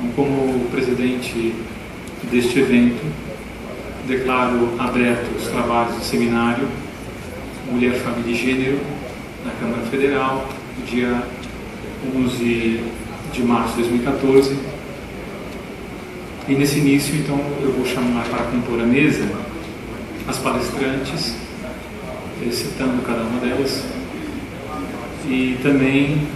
Então, como presidente deste evento, declaro aberto os trabalhos do seminário Mulher, Família e Gênero na Câmara Federal, no dia 11 de março de 2014. E nesse início, então, eu vou chamar para compor a mesa as palestrantes, citando cada uma delas, e também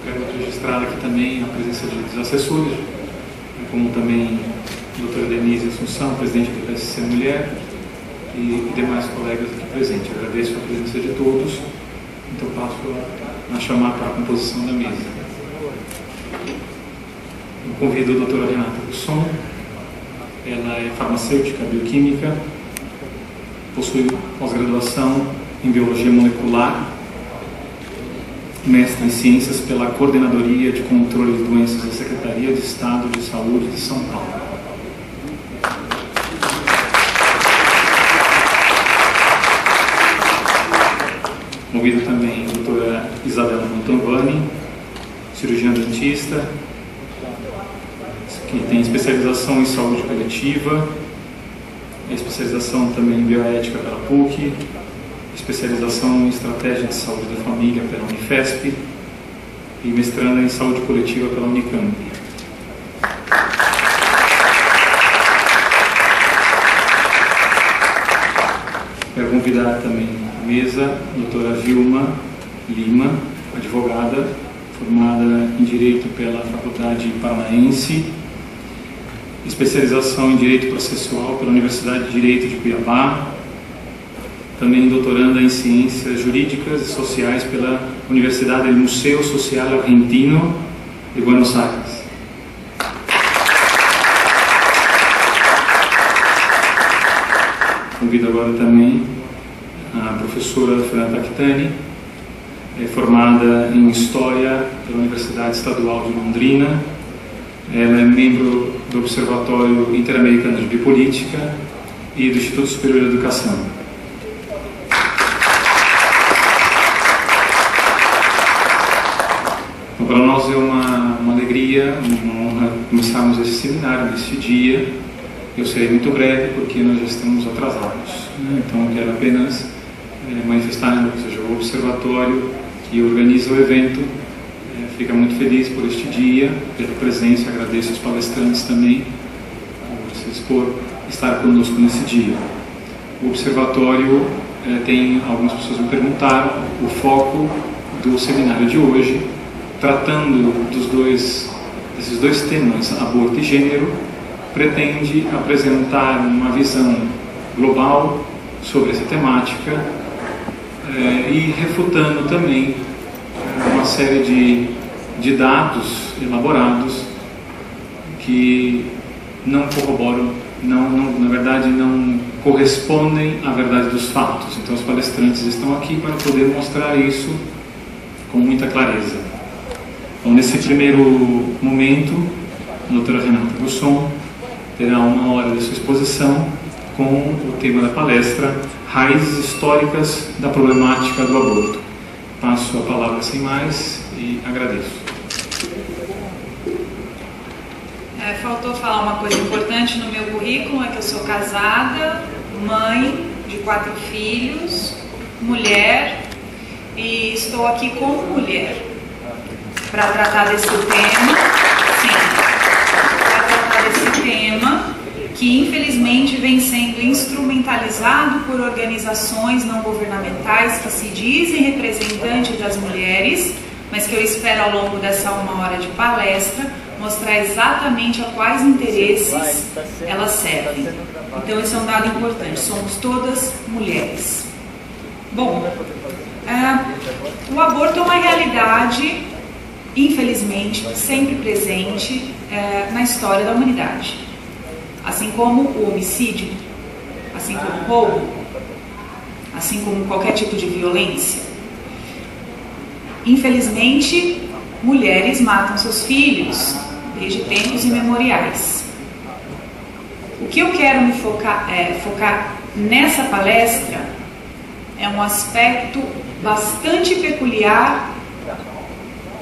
quero registrar aqui também a presença dos assessores, como também a doutora Denise Assunção, presidente do PSC Mulher, e demais colegas aqui presentes. Eu agradeço a presença de todos, então passo a chamar para a composição da mesa. Eu convido a doutora Renata Gusson. Ela é farmacêutica bioquímica, possui pós-graduação em biologia molecular, mestre em ciências pela Coordenadoria de Controle de Doenças da Secretaria de Estado de Saúde de São Paulo. Convido também a doutora Isabela Montalbani, cirurgiã dentista, que tem especialização em saúde coletiva, especialização também em bioética pela PUC, especialização em estratégia de saúde da família pela Unifesp e mestranda em saúde coletiva pela Unicamp. Quero convidar também à mesa a doutora Vilma Lima, advogada, formada em Direito pela Faculdade Paranaense, especialização em Direito Processual pela Universidade de Direito de Cuiabá, também doutoranda em Ciências Jurídicas e Sociais pela Universidade do Museu Social Argentino de Buenos Aires. Convido agora também a professora Fernanda Tactani, formada em História pela Universidade Estadual de Londrina. Ela é membro do Observatório Interamericano de Biopolítica e do Instituto Superior de Educação. Então, para nós é uma alegria, uma honra começarmos esse seminário neste dia. Eu serei muito breve porque nós já estamos atrasados, né? Então eu quero apenas manifestar, ou seja, o Observatório que organiza o evento fica muito feliz por este dia, pela presença. Agradeço aos palestrantes também por estar conosco nesse dia. O Observatório tem, algumas pessoas me perguntaram, o foco do seminário de hoje, tratando desses dois temas, aborto e gênero, pretende apresentar uma visão global sobre essa temática e refutando também uma série de dados elaborados que não corroboram, na verdade não correspondem à verdade dos fatos. Então os palestrantes estão aqui para poder mostrar isso com muita clareza. Então, nesse primeiro momento, a doutora Renata Gusson terá 1 hora de sua exposição com o tema da palestra Raízes Históricas da Problemática do Aborto. Passo a palavra sem mais e agradeço. Faltou falar uma coisa importante no meu currículo, é que eu sou casada, mãe de 4 filhos, mulher, e estou aqui como mulher para tratar desse tema, que infelizmente vem sendo instrumentalizado por organizações não governamentais que se dizem representantes das mulheres, mas que eu espero ao longo dessa 1 hora de palestra mostrar exatamente a quais interesses elas servem. Então esse é um dado importante, somos todas mulheres. Bom, o aborto é uma realidade, infelizmente, sempre presente na história da humanidade. Assim como o homicídio, assim como o roubo, assim como qualquer tipo de violência. Infelizmente, mulheres matam seus filhos desde tempos imemoriais. O que eu quero me focar nessa palestra é um aspecto bastante peculiar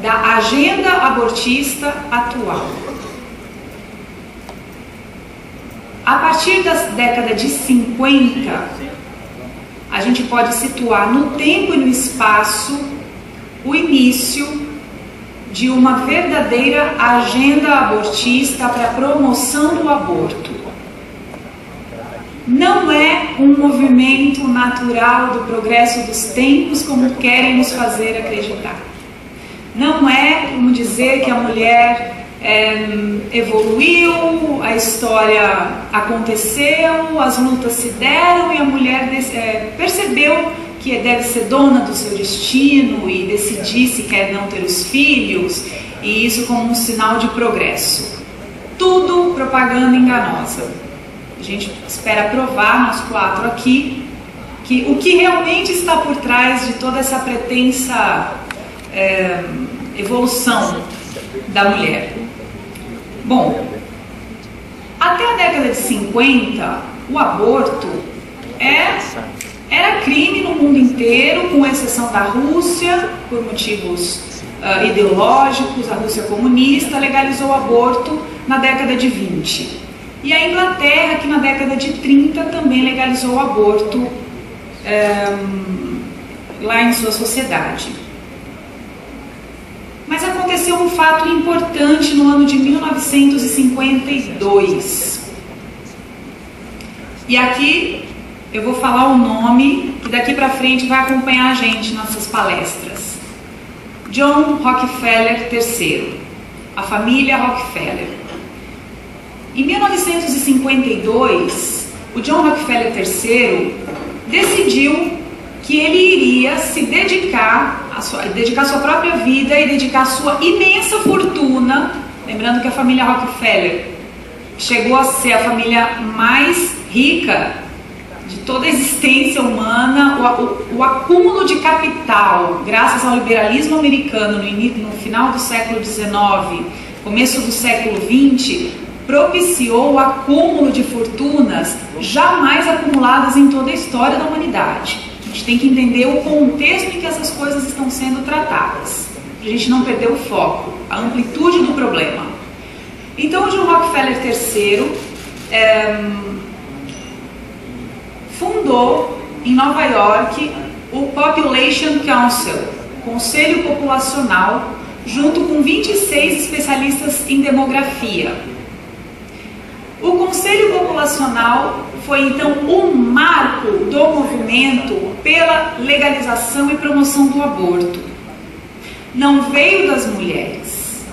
da agenda abortista atual. A partir da década de 50, a gente pode situar no tempo e no espaço o início de uma verdadeira agenda abortista para a promoção do aborto. Não é um movimento natural do progresso dos tempos, como querem nos fazer acreditar. Não é como dizer que a mulher evoluiu, a história aconteceu, as lutas se deram e a mulher percebeu que deve ser dona do seu destino e decidir se quer não ter os filhos, e isso como um sinal de progresso. Tudo propaganda enganosa. A gente espera provar, nós quatro aqui, que o que realmente está por trás de toda essa pretensa evolução da mulher. Bom, até a década de 50, o aborto era crime no mundo inteiro, com exceção da Rússia, por motivos ideológicos. A Rússia comunista legalizou o aborto na década de 20. E a Inglaterra, que na década de 30 também legalizou o aborto lá em sua sociedade. Mas aconteceu um fato importante no ano de 1952. E aqui eu vou falar o nome, que daqui para frente vai acompanhar a gente nessas palestras. John Rockefeller III, a família Rockefeller. Em 1952, o John Rockefeller III decidiu que ele iria se dedicar sua própria vida e dedicar sua imensa fortuna, lembrando que a família Rockefeller chegou a ser a família mais rica de toda a existência humana, o acúmulo de capital, graças ao liberalismo americano no final do século XIX, começo do século XX, propiciou o acúmulo de fortunas jamais acumuladas em toda a história da humanidade. A gente tem que entender o contexto em que essas coisas estão sendo tratadas, para a gente não perder o foco, a amplitude do problema. Então, o John Rockefeller III fundou em Nova York o Population Council, Conselho Populacional, junto com 26 especialistas em demografia. O Conselho Populacional foi então o marco do movimento pela legalização e promoção do aborto. Não veio das mulheres,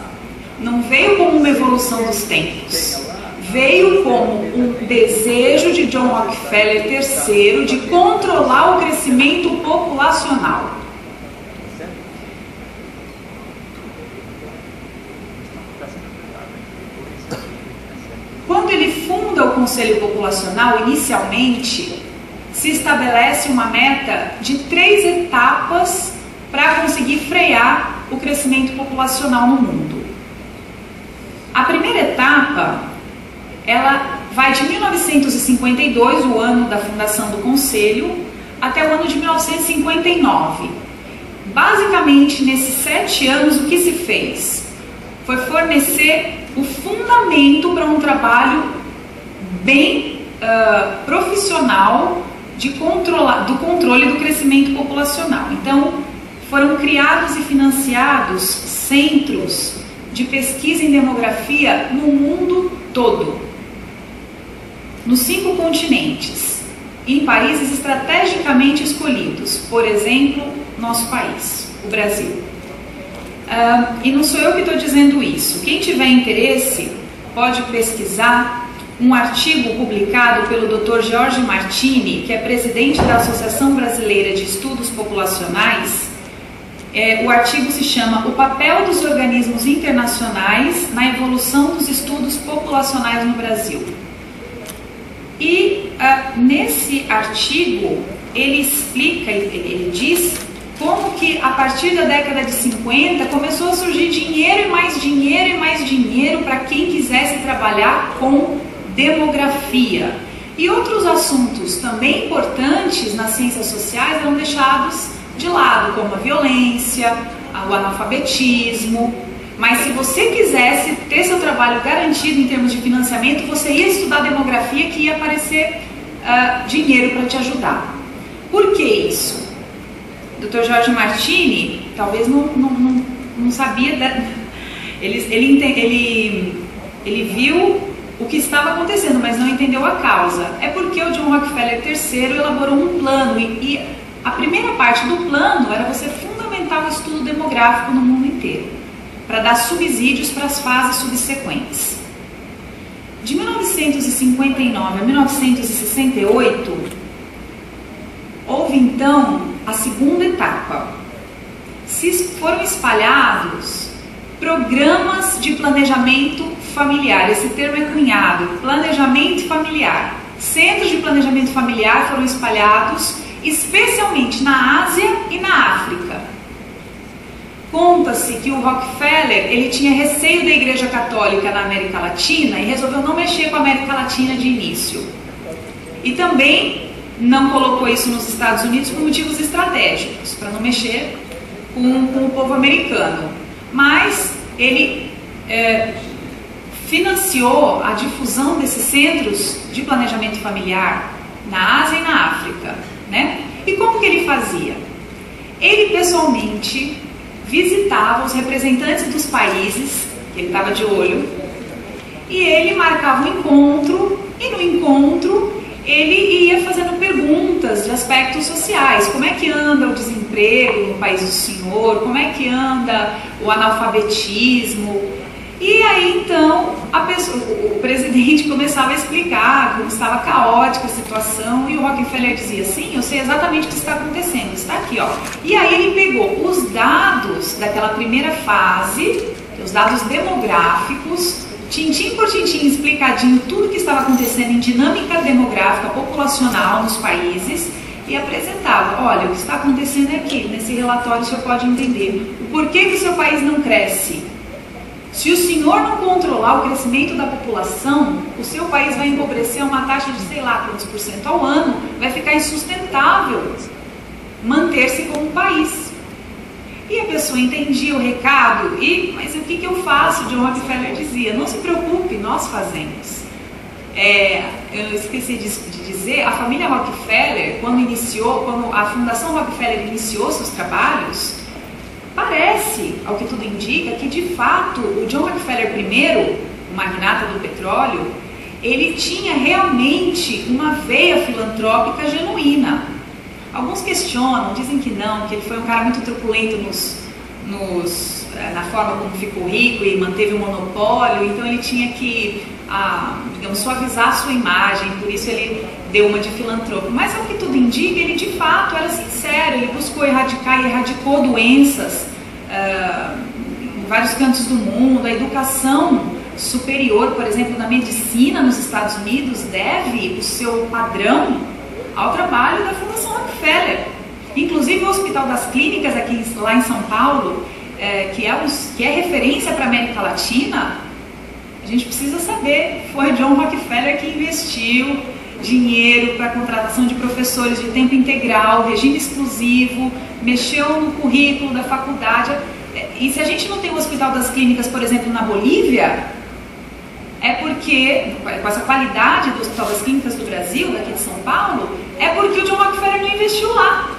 não veio como uma evolução dos tempos, veio como um desejo de John Rockefeller III de controlar o crescimento populacional. Quando ele funda o Conselho Populacional, inicialmente, se estabelece uma meta de 3 etapas para conseguir frear o crescimento populacional no mundo. A primeira etapa, ela vai de 1952, o ano da fundação do Conselho, até o ano de 1959. Basicamente, nesses 7 anos, o que se fez? Foi fornecer o fundamento para um trabalho bem profissional do controle do crescimento populacional. Então, foram criados e financiados centros de pesquisa em demografia no mundo todo, nos 5 continentes, em países estrategicamente escolhidos, por exemplo, nosso país, o Brasil. E não sou eu que estou dizendo isso. Quem tiver interesse pode pesquisar um artigo publicado pelo Dr. Jorge Martini, que é presidente da Associação Brasileira de Estudos Populacionais. O artigo se chama O Papel dos Organismos Internacionais na Evolução dos Estudos Populacionais no Brasil. E nesse artigo ele explica, ele diz como que a partir da década de 50 começou a surgir dinheiro e mais dinheiro e mais dinheiro para quem quisesse trabalhar com demografia. E outros assuntos também importantes nas ciências sociais eram deixados de lado, como a violência, o analfabetismo, mas se você quisesse ter seu trabalho garantido em termos de financiamento, você ia estudar demografia, que ia aparecer dinheiro para te ajudar. Por que isso? O Dr. Jorge Martini talvez não sabia, ele viu o que estava acontecendo, mas não entendeu a causa. É porque o John Rockefeller III elaborou um plano, e a primeira parte do plano era você fundamentar o estudo demográfico no mundo inteiro, para dar subsídios para as fases subsequentes. De 1959 a 1968, houve então a segunda etapa. Foram espalhados programas de planejamento familiar, esse termo é cunhado, planejamento familiar. Centros de planejamento familiar foram espalhados especialmente na Ásia e na África. Conta-se que o Rockefeller, ele tinha receio da Igreja Católica na América Latina e resolveu não mexer com a América Latina de início. E também não colocou isso nos Estados Unidos por motivos estratégicos, para não mexer com o povo americano. Mas ele financiou a difusão desses centros de planejamento familiar na Ásia e na África, né? E como que ele fazia? Ele pessoalmente visitava os representantes dos países que ele estava de olho, e ele marcava um encontro, e no encontro ele ia fazendo perguntas de aspectos sociais. Como é que anda o desemprego no país do senhor? Como é que anda o analfabetismo? E aí então o presidente começava a explicar como estava caótica a situação, e o Rockefeller dizia: sim, eu sei exatamente o que está acontecendo, está aqui, ó. E aí ele pegou os dados daquela primeira fase, os dados demográficos, tintim por tintim, explicadinho tudo o que estava acontecendo em dinâmica demográfica populacional nos países, e apresentava: olha, o que está acontecendo aqui, nesse relatório o senhor pode entender o porquê que o seu país não cresce. Se o senhor não controlar o crescimento da população, o seu país vai empobrecer uma taxa de sei lá quantos % ao ano, vai ficar insustentável manter-se como país. E a pessoa entendia o recado, mas o que eu faço? John Rockefeller dizia: não se preocupe, nós fazemos. Eu esqueci de dizer, a família Rockefeller, quando a Fundação Rockefeller iniciou seus trabalhos, parece, ao que tudo indica, que de fato o John Rockefeller I, o magnata do petróleo, ele tinha realmente uma veia filantrópica genuína. Alguns questionam, dizem que não, que ele foi um cara muito truculento na forma como ficou rico e manteve o monopólio, então ele tinha que, digamos, suavizar a sua imagem, por isso ele deu uma de filantropo. Mas ao que tudo indica, ele de fato era sincero, ele buscou erradicar e erradicou doenças em vários cantos do mundo. A educação superior, por exemplo, na medicina nos Estados Unidos, deve o seu padrão ao trabalho da Fundação Rockefeller. Inclusive o Hospital das Clínicas, lá em São Paulo, que é referência para a América Latina, a gente precisa saber, foi John Rockefeller que investiu dinheiro para a contratação de professores de tempo integral, regime exclusivo, mexeu no currículo da faculdade. E se a gente não tem o Hospital das Clínicas, por exemplo, na Bolívia, é porque, com essa qualidade do Hospital das Clínicas do Brasil, daqui de São Paulo, é porque o John Rockefeller não investiu lá.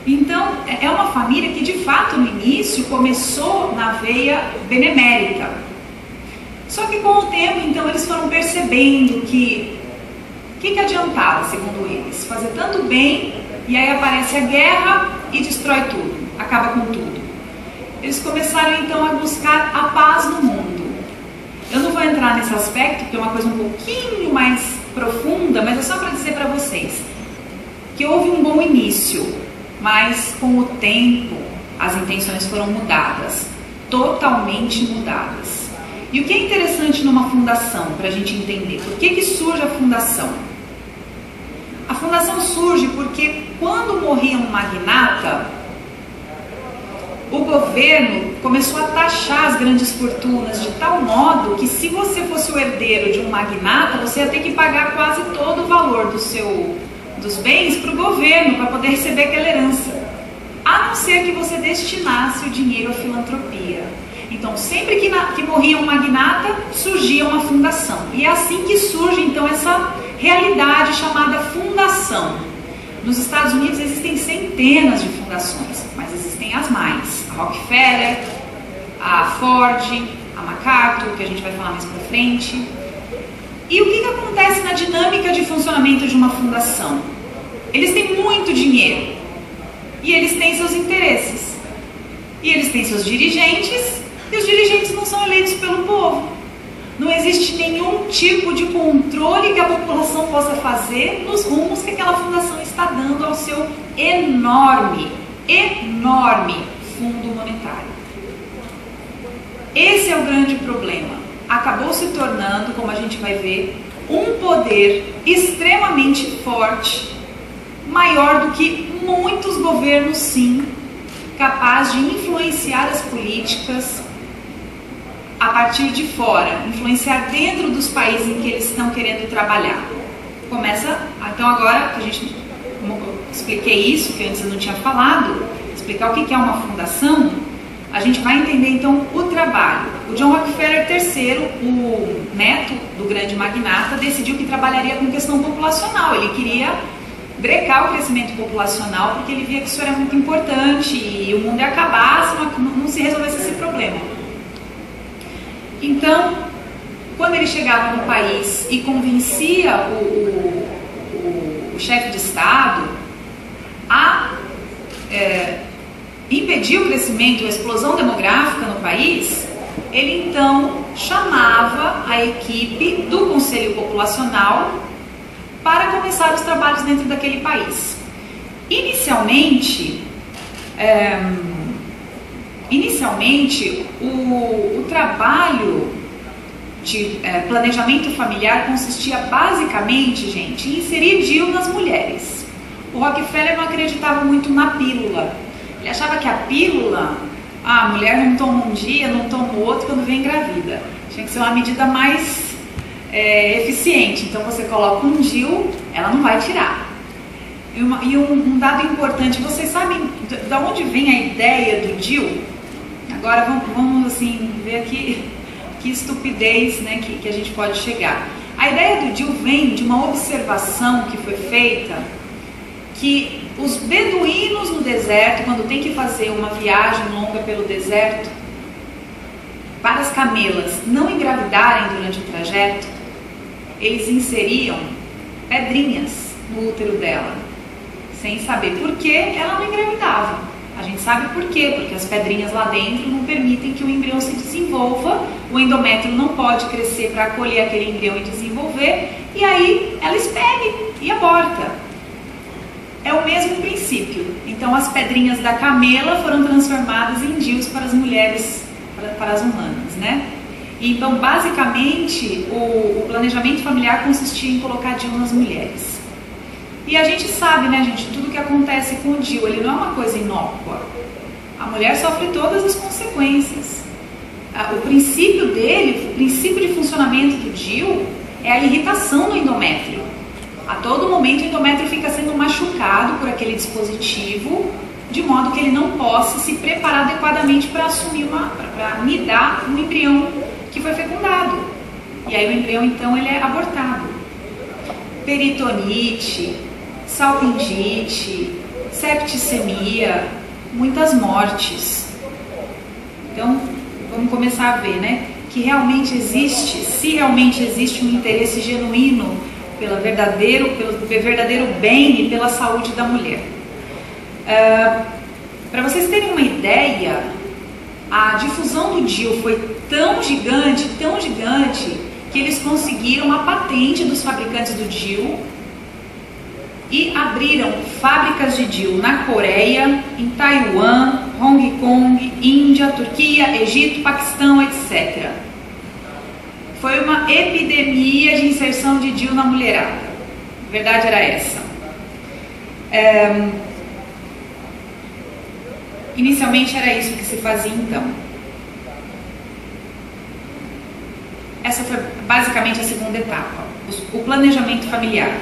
Então, é uma família que, de fato, no início, começou na veia benemérita. Só que, com o tempo, então, eles foram percebendo que o que adiantava, segundo eles? Fazer tanto bem, e aí aparece a guerra e destrói tudo, acaba com tudo. Eles começaram, então, a buscar a paz no mundo. Eu não vou entrar nesse aspecto, porque é uma coisa um pouquinho mais profunda, mas é só para dizer para vocês que houve um bom início, mas com o tempo as intenções foram mudadas, totalmente mudadas. E o que é interessante numa fundação, para a gente entender, por que surge a fundação? A fundação surge porque quando morria um magnata, o governo começou a taxar as grandes fortunas de tal modo que, se você fosse o herdeiro de um magnata, você ia ter que pagar quase todo o valor dos bens para o governo, para poder receber aquela herança. a não ser que você destinasse o dinheiro à filantropia. Então, sempre que morria um magnata, surgia uma fundação. E é assim que surge, então, essa realidade chamada fundação. Nos Estados Unidos existem centenas de fundações, mas existem as mais. A Rockefeller, a Ford, a MacArthur, que a gente vai falar mais pra frente. E o que acontece na dinâmica de funcionamento de uma fundação? Eles têm muito dinheiro e eles têm seus interesses. E eles têm seus dirigentes e os dirigentes não são eleitos pelo povo. Não existe nenhum tipo de controle que a população possa fazer nos rumos que aquela fundação está dando ao seu enorme fundo monetário. Esse é o grande problema. Acabou se tornando, como a gente vai ver, um poder extremamente forte, maior do que muitos governos, sim, capaz de influenciar as políticas a partir de fora, influenciar dentro dos países em que eles estão querendo trabalhar. Então agora que como eu expliquei isso, que antes eu não tinha falado, explicar o que é uma fundação, a gente vai entender então o trabalho. O John Rockefeller III, o neto do grande magnata, decidiu que trabalharia com questão populacional. Ele queria brecar o crescimento populacional porque ele via que isso era muito importante e o mundo ia acabar se não se resolvesse esse problema. Então, quando ele chegava no país e convencia o chefe de Estado a impedir o crescimento, a explosão demográfica no país, ele então chamava a equipe do Conselho Populacional para começar os trabalhos dentro daquele país. Inicialmente, o trabalho de planejamento familiar consistia basicamente, gente, em inserir DIU nas mulheres. O Rockefeller não acreditava muito na pílula. Ele achava que a pílula, a mulher não toma um dia, não toma o outro, quando vem engravida. Tinha que ser uma medida mais eficiente. Então você coloca um DIU, ela não vai tirar. E um dado importante, vocês sabem de onde vem a ideia do DIU? Agora vamos assim, ver aqui que estupidez, né, que a gente pode chegar. A ideia do DIU vem de uma observação que foi feita, que os beduínos no deserto, quando tem que fazer uma viagem longa pelo deserto, para as camelas não engravidarem durante o trajeto, eles inseriam pedrinhas no útero dela, sem saber por que ela não engravidava. A gente sabe por quê, porque as pedrinhas lá dentro não permitem que o embrião se desenvolva, o endométrio não pode crescer para acolher aquele embrião e desenvolver, e aí ela expele e aborta. É o mesmo princípio. Então as pedrinhas da camela foram transformadas em DIUs para as mulheres, para as humanas, né? Então basicamente o planejamento familiar consistia em colocar DIU nas mulheres. E a gente sabe, né, gente, tudo que acontece com o DIU, ele não é uma coisa inócua. A mulher sofre todas as consequências. O princípio dele, o princípio de funcionamento do DIU é a irritação do endométrio. A todo momento o endométrio fica sendo machucado por aquele dispositivo, de modo que ele não possa se preparar adequadamente para assumir para nidar um embrião que foi fecundado. E aí o embrião então ele é abortado. Peritonite, salpingite, septicemia, muitas mortes. Então, vamos começar a ver, né, que realmente existe, se realmente existe um interesse genuíno pelo verdadeiro bem e pela saúde da mulher. Para vocês terem uma ideia, a difusão do DIU foi tão gigante, que eles conseguiram a patente dos fabricantes do DIU e abriram fábricas de DIU na Coreia, em Taiwan, Hong Kong, Índia, Turquia, Egito, Paquistão, etc. Foi uma epidemia de inserção de DIU na mulherada. A verdade era essa. Inicialmente era isso que se fazia então. Essa foi basicamente a segunda etapa, o planejamento familiar.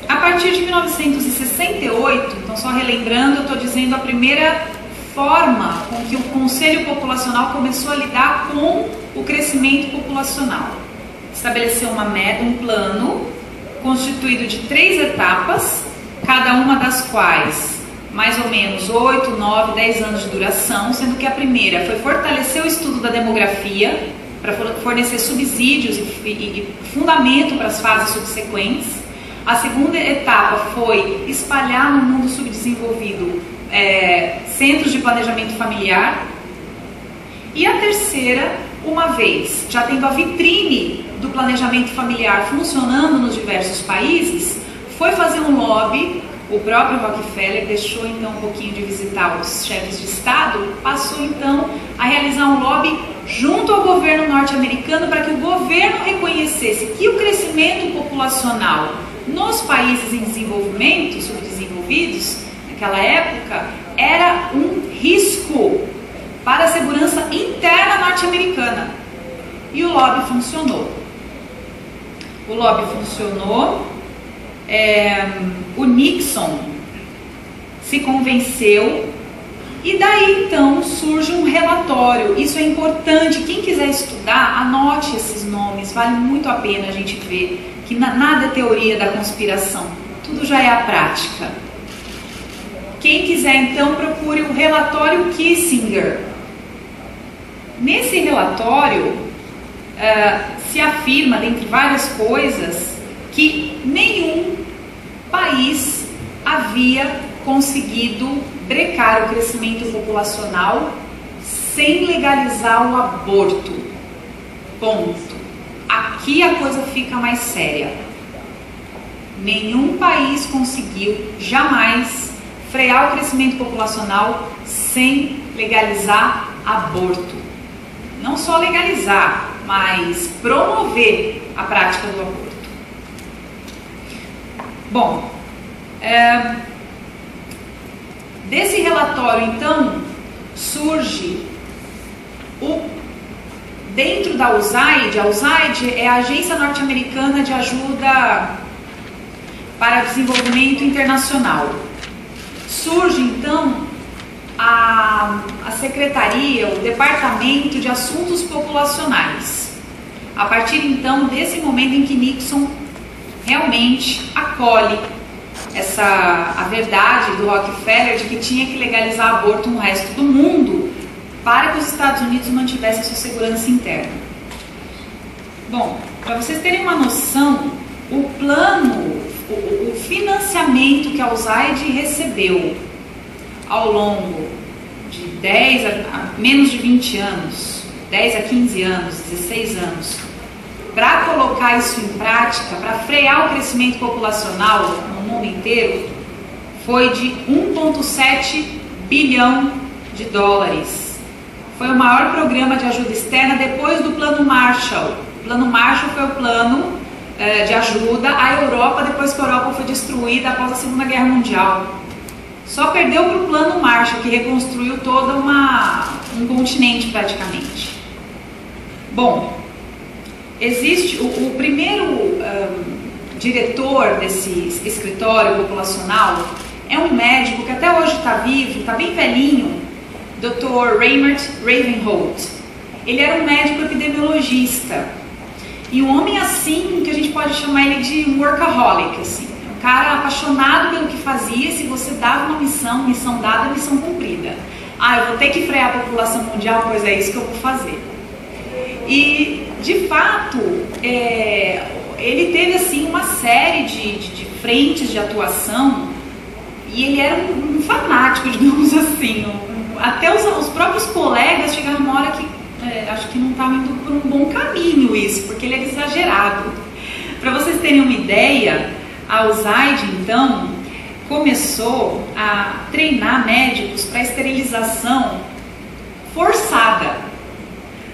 A partir de 1968, então só relembrando, eu estou dizendo a primeira forma com que o Conselho Populacional começou a lidar com o crescimento populacional. Estabeleceu um plano constituído de 3 etapas, cada uma das quais mais ou menos 8, 9, 10 anos de duração, sendo que a primeira foi fortalecer o estudo da demografia, para fornecer subsídios e fundamento para as fases subsequentes. A segunda etapa foi espalhar no mundo subdesenvolvido centros de planejamento familiar. E a terceira, uma vez já tendo a vitrine do planejamento familiar funcionando nos diversos países, foi fazer um lobby. O próprio Rockefeller deixou então um pouquinho de visitar os chefes de Estado, passou então a realizar um lobby junto ao governo norte-americano para que o governo reconhecesse que o crescimento populacional nos países em desenvolvimento, subdesenvolvidos, naquela época, era um risco para a segurança interna norte-americana. E o lobby funcionou. O lobby funcionou. O Nixon se convenceu e daí então surge um relatório. Isso é importante, quem quiser estudar, anote esses nomes, vale muito a pena a gente ver que nada é teoria da conspiração, tudo já é a prática. Quem quiser então procure o relatório Kissinger. Nesse relatório se afirma, dentre várias coisas, que nenhum país havia conseguido brecar o crescimento populacional sem legalizar o aborto. Ponto. Aqui a coisa fica mais séria. Nenhum país conseguiu jamais frear o crescimento populacional sem legalizar aborto. Não só legalizar, mas promover a prática do aborto. Bom, desse relatório, então, surge dentro da USAID. A USAID é a Agência Norte-Americana de Ajuda para Desenvolvimento Internacional. Surge, então, a Secretaria, o Departamento de Assuntos Populacionais. A partir, então, desse momento em que Nixon realmente acolhe a verdade do Rockefeller de que tinha que legalizar aborto no resto do mundo para que os Estados Unidos mantivessem sua segurança interna. Bom, para vocês terem uma noção, o plano, o financiamento que a USAID recebeu ao longo de menos de 20 anos, 10 a 15 anos, 16 anos, para colocar isso em prática, para frear o crescimento populacional no mundo inteiro, foi de 1,7 bilhão de dólares. Foi o maior programa de ajuda externa depois do Plano Marshall. O Plano Marshall foi o plano de ajuda à Europa depois que a Europa foi destruída após a Segunda Guerra Mundial. Só perdeu para o Plano Marshall, que reconstruiu todo um continente praticamente. Bom, existe o primeiro diretor desse escritório populacional, é um médico que até hoje está vivo, está bem velhinho, Dr. Raymond Ravenholt. Ele era um médico epidemiologista e um homem assim que a gente pode chamar ele de um workaholic, assim, um cara apaixonado pelo que fazia. Se você dava uma missão dada, missão cumprida. Eu vou ter que frear a população mundial, pois é isso que eu vou fazer. E, de fato, ele teve assim uma série de frentes de atuação e ele era um fanático, digamos assim. Até os próprios colegas chegaram numa hora que acho que não estava indo por um bom caminho isso, porque ele era exagerado. Para vocês terem uma ideia, a USAID, então, começou a treinar médicos para esterilização forçada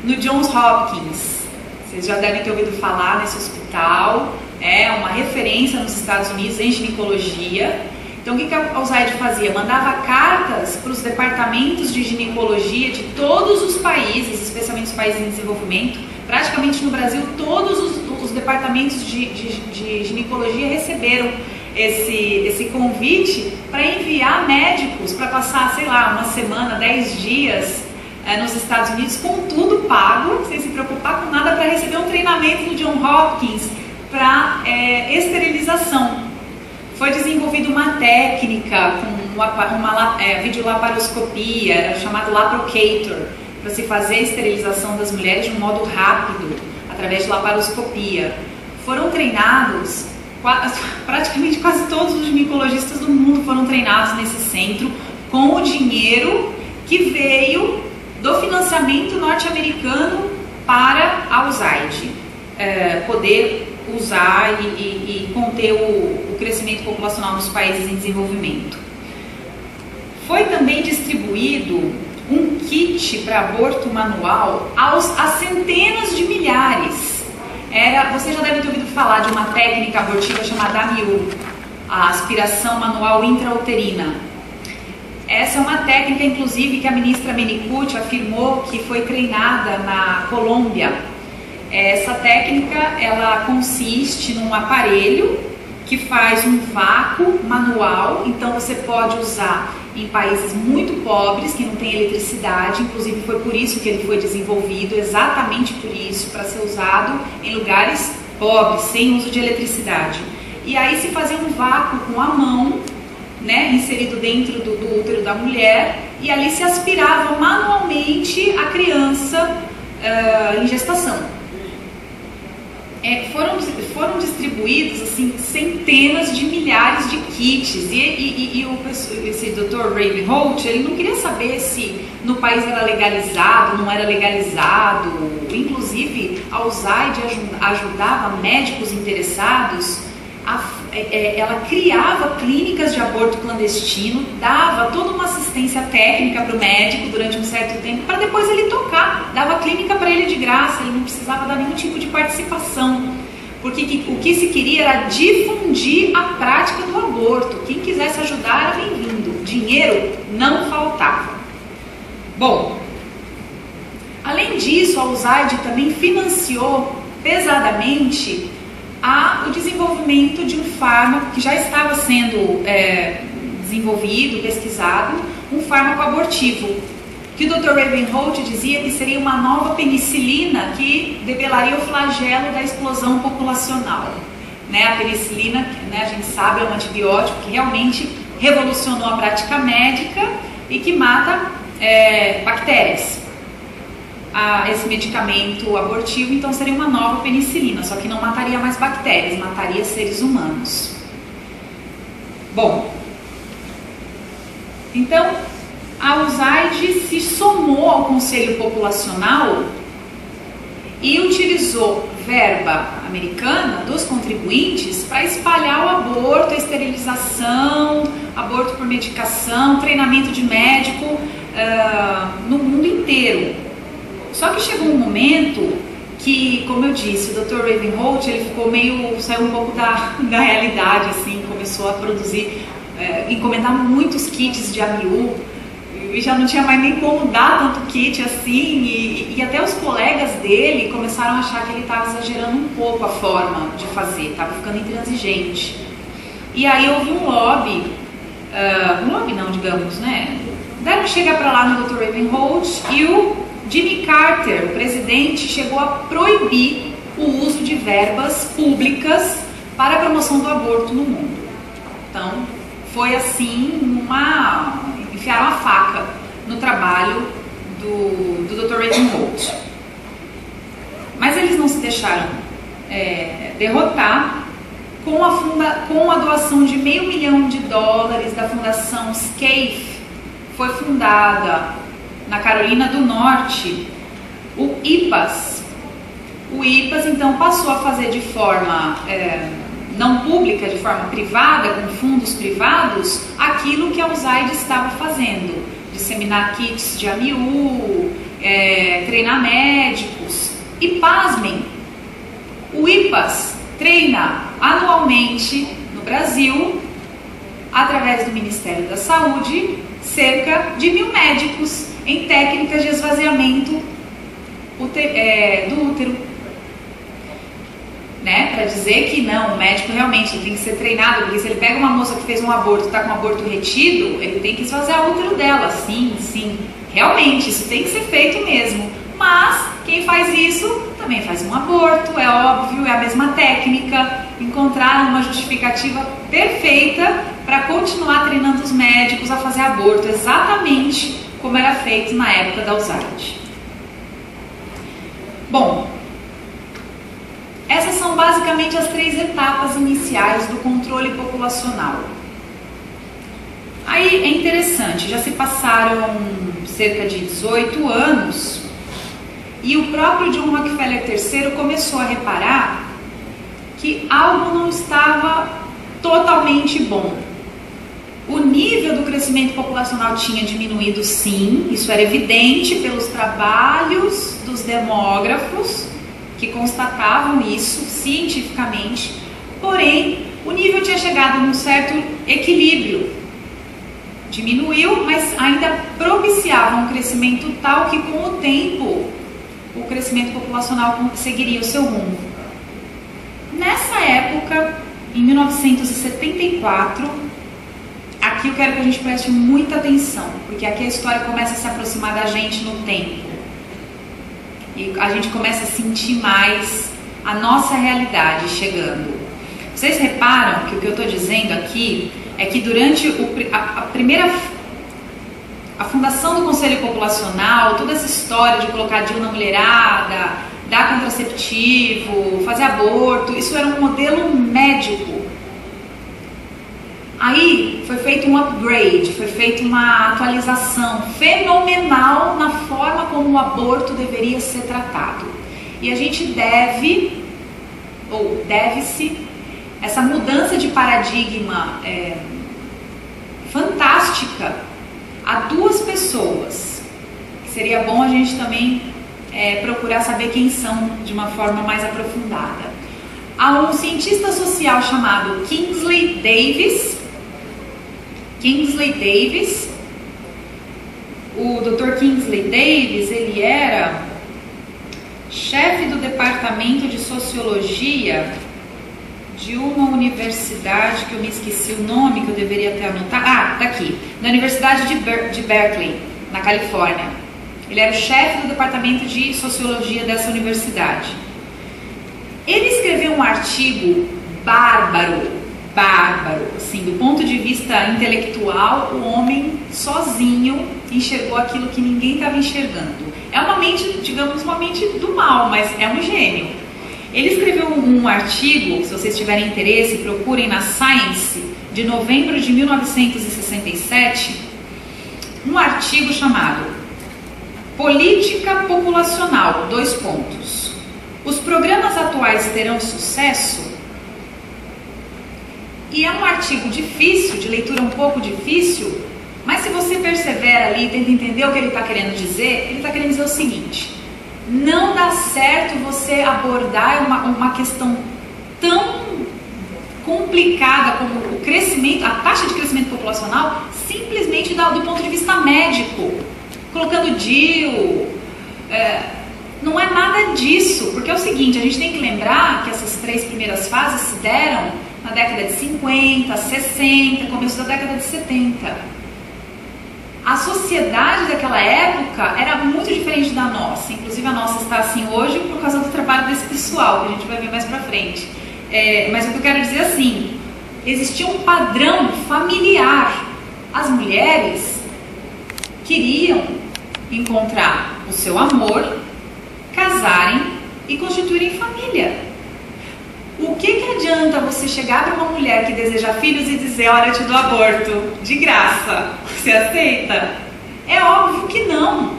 no Johns Hopkins. Vocês já devem ter ouvido falar nesse hospital, é uma referência nos Estados Unidos em ginecologia. Então, o que a USAID fazia? Mandava cartas para os departamentos de ginecologia de todos os países, especialmente os países em desenvolvimento. Praticamente no Brasil, todos os departamentos de ginecologia receberam esse convite para enviar médicos para passar, sei lá, uma semana, 10 dias nos Estados Unidos, com tudo pago, sem se preocupar com nada, para receber um treinamento do John Hopkins para esterilização. Foi desenvolvida uma técnica com uma videolaparoscopia, chamada Laprocator, para se fazer a esterilização das mulheres de um modo rápido, através de laparoscopia. Foram treinados, praticamente quase todos os ginecologistas do mundo foram treinados nesse centro, com o dinheiro que veio do financiamento norte-americano para a USAID poder usar e conter o crescimento populacional nos países em desenvolvimento. Foi também distribuído um kit para aborto manual a centenas de milhares. Você já deve ter ouvido falar de uma técnica abortiva chamada AMIU, a aspiração manual intrauterina. Essa é uma técnica, inclusive, que a ministra Menikuti afirmou que foi treinada na Colômbia. Essa técnica, ela consiste num aparelho que faz um vácuo manual, então você pode usar em países muito pobres, que não tem eletricidade, inclusive foi por isso que ele foi desenvolvido, exatamente por isso, para ser usado em lugares pobres, sem uso de eletricidade. E aí se fazia um vácuo com a mão, né, inserido dentro do útero da mulher, e ali se aspirava manualmente a criança em gestação. Foram distribuídos assim, centenas de milhares de kits, e esse Dr. Raven Holt, ele não queria saber se no país era legalizado, não era legalizado. Inclusive a USAID ajudava médicos interessados, ela criava clínicas de aborto clandestino, dava toda uma assistência técnica para o médico durante um certo tempo, para depois ele tocar, dava clínica para ele de graça, ele não precisava dar nenhum tipo de participação, porque o que se queria era difundir a prática do aborto. Quem quisesse ajudar era bem-vindo, dinheiro não faltava. Bom, além disso, a USAID também financiou pesadamente o desenvolvimento de um fármaco que já estava sendo desenvolvido, pesquisado, um fármaco abortivo, que o Dr. Raven Holt dizia que seria uma nova penicilina que debelaria o flagelo da explosão populacional. Né? A penicilina, né, a gente sabe, é um antibiótico que realmente revolucionou a prática médica e que mata bactérias. Esse medicamento abortivo, então, seria uma nova penicilina, só que não mataria mais bactérias, mataria seres humanos. Bom, então a USAID se somou ao Conselho Populacional e utilizou verba americana dos contribuintes para espalhar o aborto, a esterilização, aborto por medicação, treinamento de médico no mundo inteiro. Só que chegou um momento que, como eu disse, o Dr. Raven Holt, ele saiu um pouco da realidade, assim, começou a produzir, encomendar muitos kits de AMIU, e já não tinha mais nem como dar tanto kit assim, e até os colegas dele começaram a achar que ele estava exagerando um pouco a forma de fazer, estava ficando intransigente. E aí houve um lobby não, digamos, né? Deve chegar para lá no Dr. Raven Holt, e o Jimmy Carter, o presidente, chegou a proibir o uso de verbas públicas para a promoção do aborto no mundo. Então, foi assim, enfiaram a faca no trabalho do Dr. Raven Holt. Mas eles não se deixaram derrotar. Com a doação de $500 milhão da Fundação Scaife, foi fundada na Carolina do Norte o IPAS. O IPAS, então, passou a fazer de forma não pública, de forma privada, com fundos privados, aquilo que a USAID estava fazendo: disseminar kits de AMIU, treinar médicos. E pasmem, o IPAS treina anualmente no Brasil, através do Ministério da Saúde, cerca de 1.000 médicos em técnicas de esvaziamento do útero, né? Para dizer dizer que não, o médico realmente tem que ser treinado, porque se ele pega uma moça que fez um aborto, está com um aborto retido, ele tem que esvaziar o útero dela. Sim, realmente, isso tem que ser feito mesmo. Mas quem faz isso também faz um aborto, é óbvio, é a mesma técnica. Encontraram uma justificativa perfeita para continuar treinando os médicos a fazer aborto, exatamente como era feito na época da USAID. Bom, essas são basicamente as 3 etapas iniciais do controle populacional. Aí é interessante, já se passaram cerca de 18 anos e o próprio John Rockefeller III começou a reparar que algo não estava totalmente bom. O nível do crescimento populacional tinha diminuído, sim, isso era evidente pelos trabalhos dos demógrafos que constatavam isso cientificamente, porém o nível tinha chegado num certo equilíbrio. Diminuiu, mas ainda propiciava um crescimento tal que com o tempo o crescimento populacional seguiria o seu rumo. Nessa época, em 1974, aqui eu quero que a gente preste muita atenção, porque aqui a história começa a se aproximar da gente no tempo. E a gente começa a sentir mais a nossa realidade chegando. Vocês reparam que o que eu estou dizendo aqui é que durante a fundação do Conselho Populacional, toda essa história de colocar DIU na mulherada, dar contraceptivo, fazer aborto, isso era um modelo médico. Aí foi feito um upgrade, foi feita uma atualização fenomenal na forma como o aborto deveria ser tratado. E a gente deve-se, essa mudança de paradigma fantástica a 2 pessoas. Seria bom a gente também procurar saber quem são de uma forma mais aprofundada. Há um cientista social chamado Kingsley Davis. O Dr. Kingsley Davis, ele era chefe do departamento de sociologia de uma universidade, que eu me esqueci o nome, que eu deveria ter anotado. Tá aqui, da Universidade de Berkeley, na Califórnia. Ele era o chefe do departamento de sociologia dessa universidade. Ele escreveu um artigo bárbaro, assim, do ponto de vista intelectual, o homem sozinho enxergou aquilo que ninguém estava enxergando. É uma mente, digamos, uma mente do mal, mas é um gênio. Ele escreveu um artigo, se vocês tiverem interesse, procurem na Science, de novembro de 1967, um artigo chamado Política Populacional, : os programas atuais terão sucesso? E é um artigo difícil, de leitura um pouco difícil, mas se você persevera ali e tenta entender o que ele está querendo dizer, ele está querendo dizer o seguinte: não dá certo você abordar uma questão tão complicada como o crescimento, a taxa de crescimento populacional, simplesmente do ponto de vista médico, colocando DIU. Não é nada disso, porque é o seguinte, a gente tem que lembrar que essas 3 primeiras fases se deram na década de 50, 60, começo da década de 70. A sociedade daquela época era muito diferente da nossa, inclusive a nossa está assim hoje por causa do trabalho desse pessoal, que a gente vai ver mais pra frente. Mas o que eu quero dizer é assim, existia um padrão familiar. As mulheres queriam encontrar o seu amor, casarem e constituírem família. O que adianta você chegar para uma mulher que deseja filhos e dizer: olha, eu te dou aborto de graça, você aceita? É óbvio que não.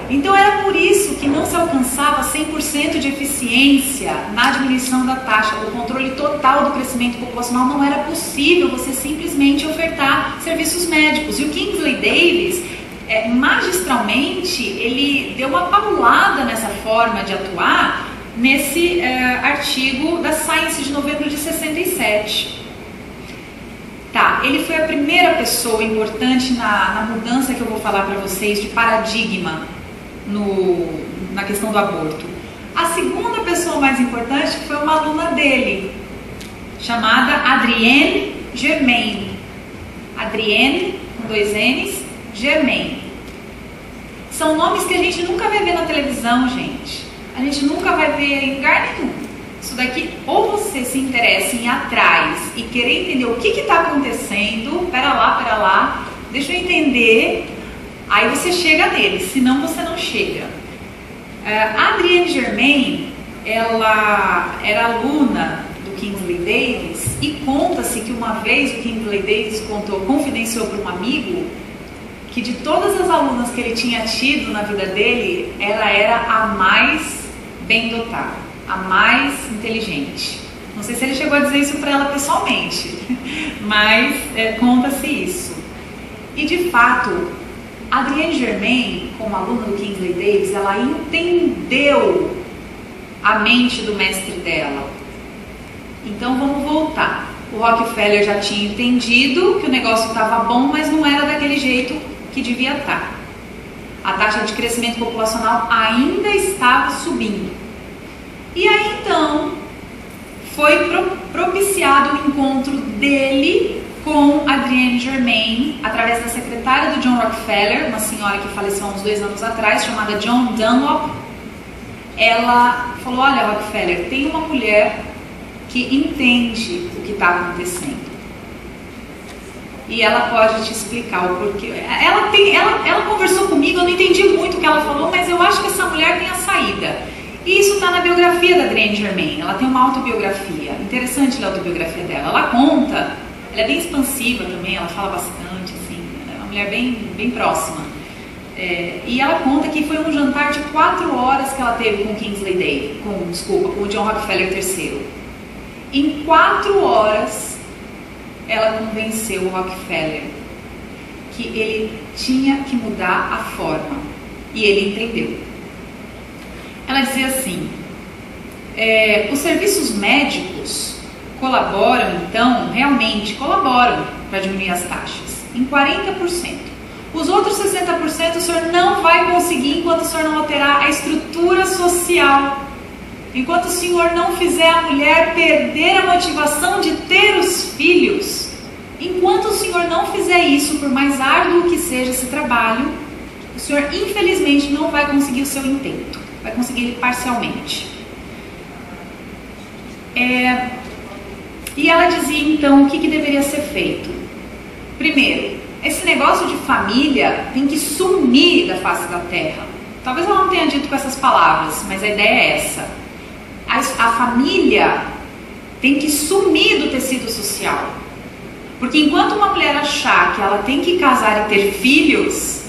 Então era por isso que não se alcançava 100% de eficiência na diminuição da taxa. O controle total do crescimento populacional não era possível você simplesmente ofertar serviços médicos. E o Kingsley Davis, magistralmente, ele deu uma paulada nessa forma de atuar nesse artigo da Science de novembro de 67. Tá, ele foi a primeira pessoa importante na mudança que eu vou falar para vocês de paradigma na questão do aborto. A segunda pessoa pessoa mais importante foi uma aluna dele, chamada Adrienne Germain. Adrienne, com 2 N's, Germain. São nomes que a gente nunca vai ver na televisão, gente. A gente nunca vai ver em lugar nenhum. Isso daqui, ou você se interessa em ir atrás e querer entender o que está acontecendo, pera lá, deixa eu entender, aí você chega nele, senão você não chega. A Adrienne Germain, ela era aluna do Kingsley Davis e conta-se que uma vez o Kingsley Davis confidenciou para um amigo que de todas as alunas que ele tinha tido na vida dele, ela era a mais bem dotada, a mais inteligente. Não sei se ele chegou a dizer isso para ela pessoalmente, mas conta-se isso. E de fato, a Adrienne Germain, como aluna do Kingsley Davis, ela entendeu a mente do mestre dela. Então vamos voltar. O Rockefeller já tinha entendido que o negócio estava bom, mas não era daquele jeito que devia estar. A taxa de crescimento populacional ainda estava subindo. E aí então foi propiciado o encontro dele com Adrienne Germain, através da secretária do John Rockefeller, uma senhora que faleceu há uns 2 anos atrás, chamada Joan Dunlop. Ela falou: olha, Rockefeller, tem uma mulher que entende o que está acontecendo. E ela pode te explicar o porquê. Ela conversou comigo, eu não entendi muito o que ela falou, mas eu acho que essa mulher tem a saída. E isso está na biografia da Adrienne Germain. Ela tem uma autobiografia. Interessante a autobiografia dela. Ela conta, ela é bem expansiva também, ela fala bastante, assim, ela é uma mulher bem próxima. E ela conta que foi um jantar de 4 horas que ela teve com o Kingsley Davis, com o John Rockefeller III. Em 4 horas, ela convenceu o Rockefeller que ele tinha que mudar a forma. E ele entendeu. Ela dizia assim: os serviços médicos colaboram, então, realmente colaboram para diminuir as taxas, em 40%. Os outros 60% o senhor não vai conseguir enquanto o senhor não alterar a estrutura social. Enquanto o senhor não fizer a mulher perder a motivação de ter os filhos, enquanto o senhor não fizer isso, por mais árduo que seja esse trabalho, o senhor infelizmente não vai conseguir o seu intento, vai conseguir ele parcialmente. E ela dizia então o que deveria ser feito. Primeiro, esse negócio de família tem que sumir da face da terra. Talvez ela não tenha dito com essas palavras, mas a ideia é essa. A família tem que sumir do tecido social. Porque enquanto uma mulher achar que ela tem que casar e ter filhos,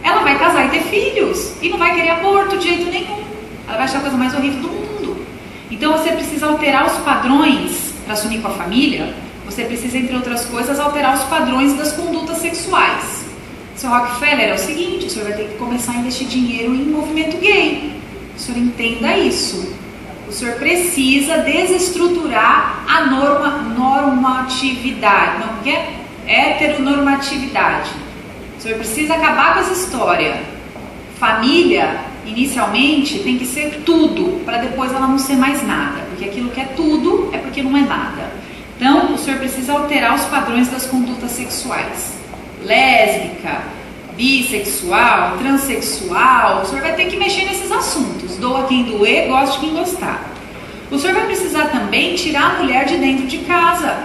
ela vai casar e ter filhos e não vai querer aborto de jeito nenhum. Ela vai achar a coisa mais horrível do mundo. Então você precisa alterar os padrões para assumir com a família. Você precisa, entre outras coisas, alterar os padrões das condutas sexuais. Seu Rockefeller, é o seguinte: o senhor vai ter que começar a investir dinheiro em movimento gay. O senhor entenda isso. O senhor precisa desestruturar a normatividade. Não, o que é? Heteronormatividade. O senhor precisa acabar com essa história. Família, inicialmente, tem que ser tudo, para depois ela não ser mais nada. Porque aquilo que é tudo é porque não é nada. Então, o senhor precisa alterar os padrões das condutas sexuais. Lésbica, bissexual, transexual, o senhor vai ter que mexer nesses assuntos. Doa quem doer, goste quem gostar. O senhor vai precisar também tirar a mulher de dentro de casa.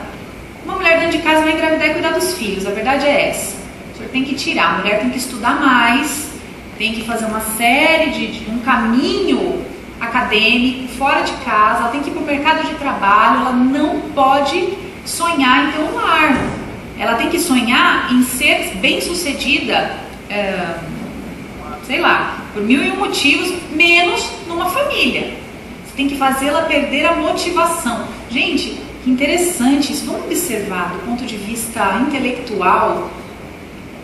Uma mulher dentro de casa vai engravidar e cuidar dos filhos, a verdade é essa. O senhor tem que tirar, a mulher tem que estudar mais, tem que fazer uma série de um caminho acadêmico, fora de casa, ela tem que ir para o mercado de trabalho, ela não pode sonhar em ter um lar. Ela tem que sonhar em ser bem-sucedida, sei lá, por 1001 motivos, menos numa família. Você tem que fazê-la perder a motivação. Gente, que interessante isso. Vamos observar do ponto de vista intelectual,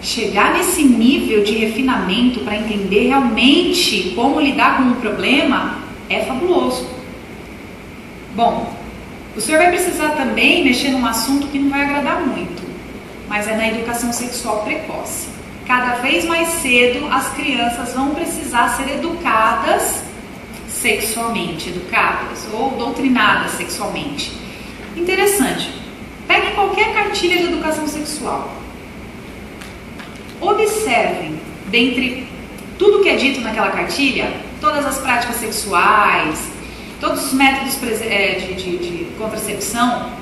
chegar nesse nível de refinamento para entender realmente como lidar com um problema é fabuloso. Bom, o senhor vai precisar também mexer num assunto que não vai agradar muito, mas é na educação sexual precoce. Cada vez mais cedo as crianças vão precisar ser educadas sexualmente educadas ou doutrinadas sexualmente. Interessante. Peguem qualquer cartilha de educação sexual. Observem, dentre tudo que é dito naquela cartilha, todas as práticas sexuais, todos os métodos de contracepção,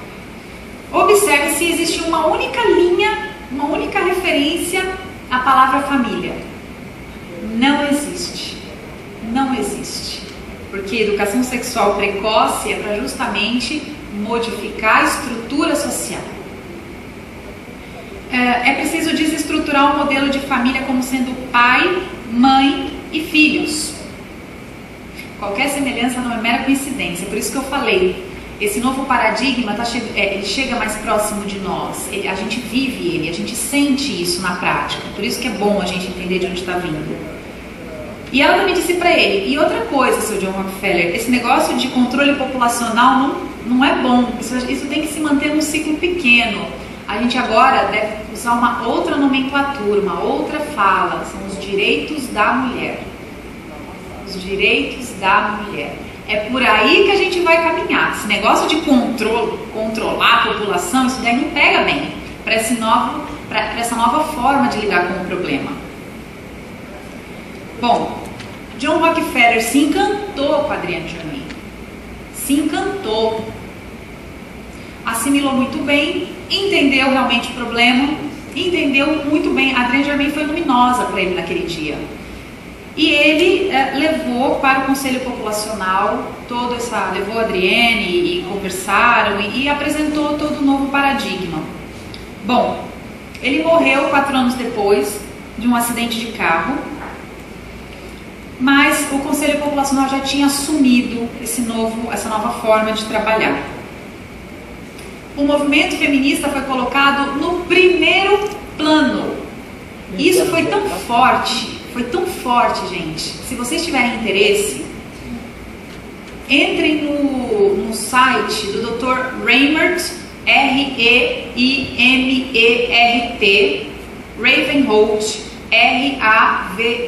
observe se existe uma única linha, uma única referência à palavra família. Não existe. Não existe. Porque educação sexual precoce é para justamente modificar a estrutura social. É preciso desestruturar o modelo de família como sendo pai, mãe e filhos. Qualquer semelhança não é mera coincidência. Por isso que eu falei, esse novo paradigma ele chega mais próximo de nós. A gente vive ele, a gente sente isso na prática. Por isso que é bom a gente entender de onde está vindo. E ela também disse para ele, e outra coisa, seu John Rockefeller, esse negócio de controle populacional não é bom, isso tem que se manter num ciclo pequeno. A gente agora deve usar uma outra nomenclatura, uma outra fala, são os direitos da mulher. Os direitos da mulher. É por aí que a gente vai caminhar. Esse negócio de controlar a população, isso daí não pega bem para essa nova forma de lidar com o problema. Bom, John Rockefeller se encantou com a Adrienne Germain. Se encantou. Assimilou muito bem, entendeu realmente o problema, entendeu muito bem. A Adrienne Germain foi luminosa para ele naquele dia. E ele levou para o Conselho Populacional levou a Adrienne e conversaram e apresentou todo o novo paradigma. Bom, ele morreu 4 anos depois de um acidente de carro, mas o Conselho Populacional já tinha assumido essa nova forma de trabalhar. O movimento feminista foi colocado no primeiro plano. Isso foi tão forte, gente. Se vocês tiverem interesse, entrem no site do Dr. Reimert, R-E-I-M-E-R-T, Ravenholt, R-A-V-E-N-H-O-L-T.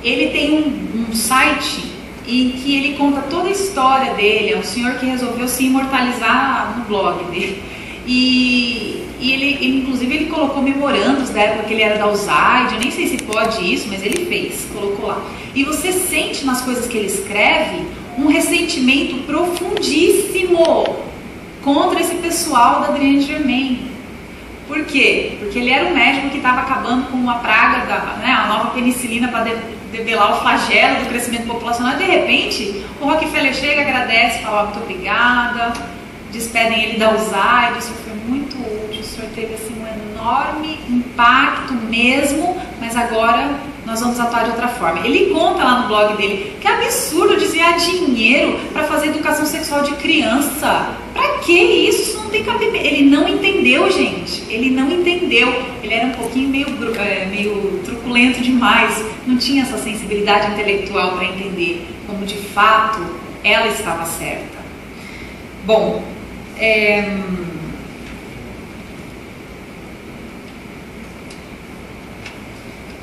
Ele tem um site em que ele conta toda a história dele. É um senhor que resolveu se imortalizar no blog dele. E ele, inclusive, ele colocou memorandos da época que ele era da USAID. Eu nem sei se pode isso, mas ele fez, colocou lá. E você sente nas coisas que ele escreve um ressentimento profundíssimo contra esse pessoal da Adrienne Germain. Por quê? Porque ele era um médico que estava acabando com uma praga, a nova penicilina para debelar o flagelo do crescimento populacional. E de repente, o Rockefeller chega, agradece, fala muito obrigada, despedem ele da USAID. Isso foi muito útil, o senhor teve assim, um enorme impacto mesmo, mas agora nós vamos atuar de outra forma. Ele conta lá no blog dele que é absurdo desviar dinheiro para fazer educação sexual de criança. Pra que isso? Isso não tem cabimento. Ele não entendeu, gente. Ele não entendeu. Ele era um pouquinho meio truculento demais. Não tinha essa sensibilidade intelectual para entender como de fato ela estava certa. Bom,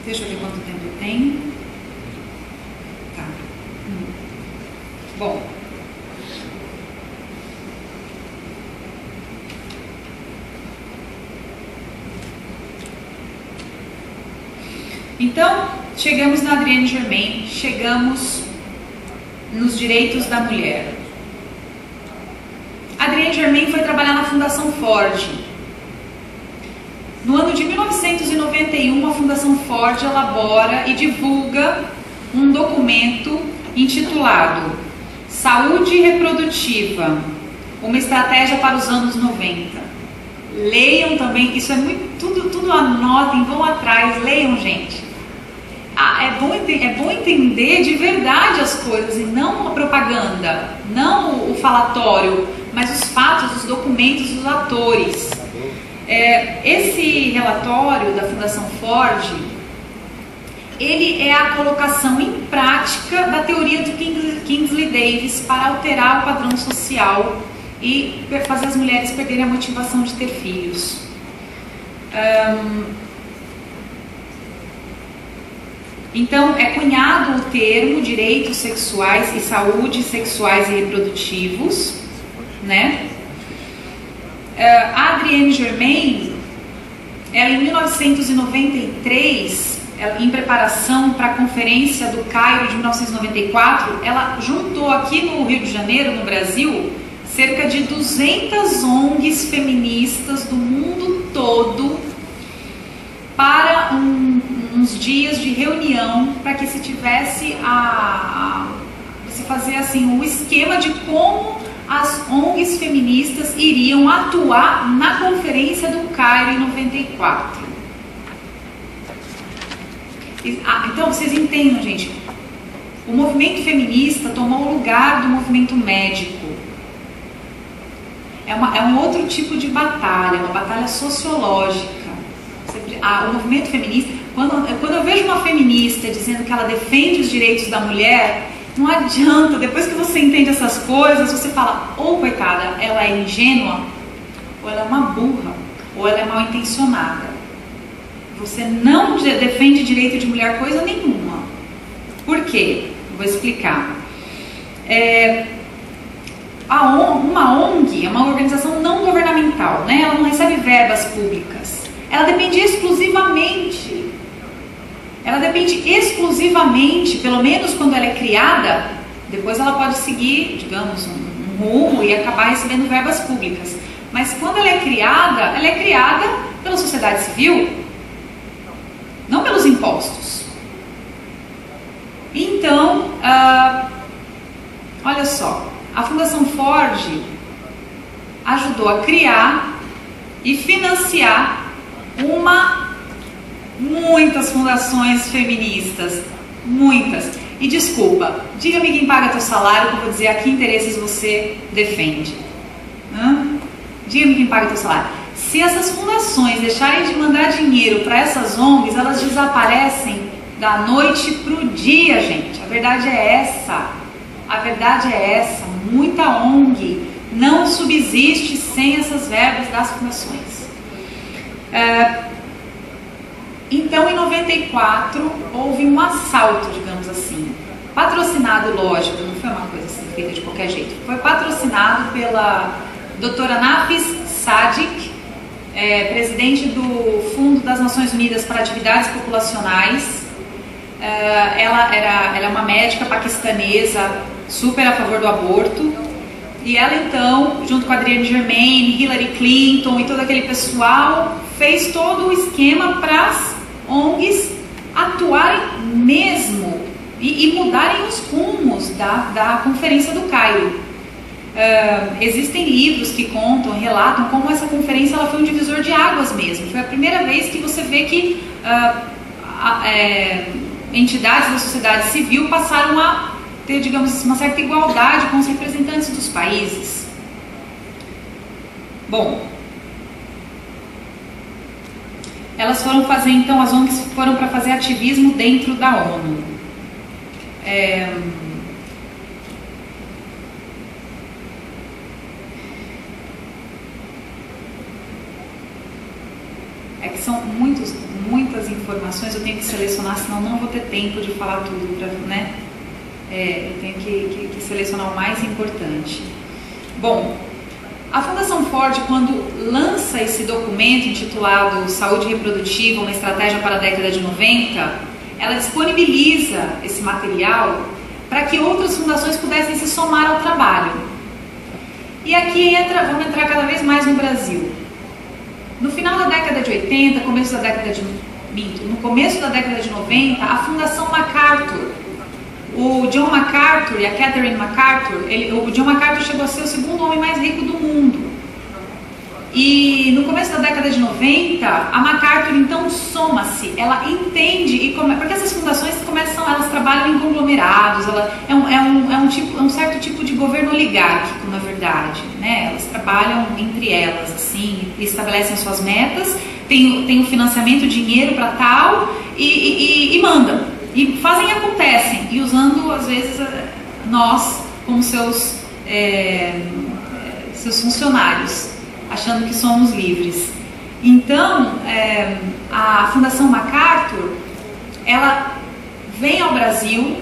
deixa eu ver quanto tempo eu tenho. Tá. Bom. Então, chegamos na Adrienne Germain, chegamos nos direitos da mulher. A Adrienne Germain foi trabalhar na Fundação Ford. No ano de 1991, a Fundação Ford elabora e divulga um documento intitulado Saúde Reprodutiva, uma estratégia para os anos 90. Leiam também, isso é muito, tudo anotem, vão atrás, leiam, gente. É bom entender de verdade as coisas e não a propaganda, não o falatório, mas os fatos, os documentos, os atores. Esse relatório da Fundação Ford, ele é a colocação em prática da teoria de Kingsley Davis para alterar o padrão social e fazer as mulheres perderem a motivação de ter filhos. Então, é cunhado o termo direitos sexuais e saúde sexuais e reprodutivos, né? A Adrienne Germain, ela em 1993, em preparação para a Conferência do Cairo de 1994, ela juntou aqui no Rio de Janeiro, no Brasil, cerca de 200 ONGs feministas do mundo todo para uns dias de reunião para que se tivesse se fazer assim um esquema de como as ONGs feministas iriam atuar na Conferência do Cairo em 94. Então vocês entendam, gente, o movimento feminista tomou o lugar do movimento médico. É um outro tipo de batalha, uma batalha sociológica. O movimento feminista, quando eu vejo uma feminista dizendo que ela defende os direitos da mulher, não adianta, depois que você entende essas coisas, você fala, coitada, ela é ingênua, ou ela é uma burra, ou ela é mal intencionada. Você não defende direito de mulher coisa nenhuma. Por quê? Vou explicar. Uma ONG é uma organização não governamental, né? Ela não recebe verbas públicas. Ela depende exclusivamente, pelo menos quando ela é criada, depois ela pode seguir, digamos, um rumo e acabar recebendo verbas públicas. Mas quando ela é criada pela sociedade civil, não pelos impostos. Então, olha só, a Fundação Ford ajudou a criar e financiar muitas fundações feministas, muitas. E desculpa, diga-me quem paga teu salário, que eu vou dizer a que interesses você defende. Diga-me quem paga teu salário. Se essas fundações deixarem de mandar dinheiro para essas ONGs, elas desaparecem da noite para o dia, gente. A verdade é essa. Muita ONG não subsiste sem essas verbas das fundações. Então, em 94, houve um assalto, digamos assim, patrocinado, lógico, não foi uma coisa assim feita de qualquer jeito, foi patrocinado pela doutora Nafis Sadik, presidente do Fundo das Nações Unidas para Atividades Populacionais. Ela é uma médica paquistanesa, super a favor do aborto, e ela então, junto com a Adrienne Germain, Hillary Clinton e todo aquele pessoal, fez todo o esquema para as ONGs atuarem mesmo e mudarem os rumos da Conferência do Cairo. Existem livros que relatam como essa conferência ela foi um divisor de águas mesmo. Foi a primeira vez que você vê que entidades da sociedade civil passaram a ter, digamos, uma certa igualdade com os representantes dos países. Bom, elas foram fazer, então, as ONGs foram para fazer ativismo dentro da ONU. É que são muitas informações, eu tenho que selecionar, senão não vou ter tempo de falar tudo, né? Eu tenho que selecionar o mais importante. Bom, a Fundação Ford, quando lança esse documento intitulado Saúde Reprodutiva, uma estratégia para a década de 90, ela disponibiliza esse material para que outras fundações pudessem se somar ao trabalho. E aqui vamos entrar cada vez mais no Brasil. No final da década de 80, no começo da década de 90, a Fundação MacArthur, o John MacArthur e a Catherine MacArthur, o John MacArthur chegou a ser o segundo homem mais rico do mundo. E no começo da década de 90, a MacArthur então soma-se, ela entende, porque essas fundações elas trabalham em conglomerados, é um certo tipo de governo oligárquico, na verdade, né? Elas trabalham entre elas, assim, estabelecem suas metas, tem o financiamento, dinheiro para tal, e mandam, e fazem e acontecem, e usando, às vezes, nós como seus funcionários, achando que somos livres. Então, a Fundação MacArthur, ela vem ao Brasil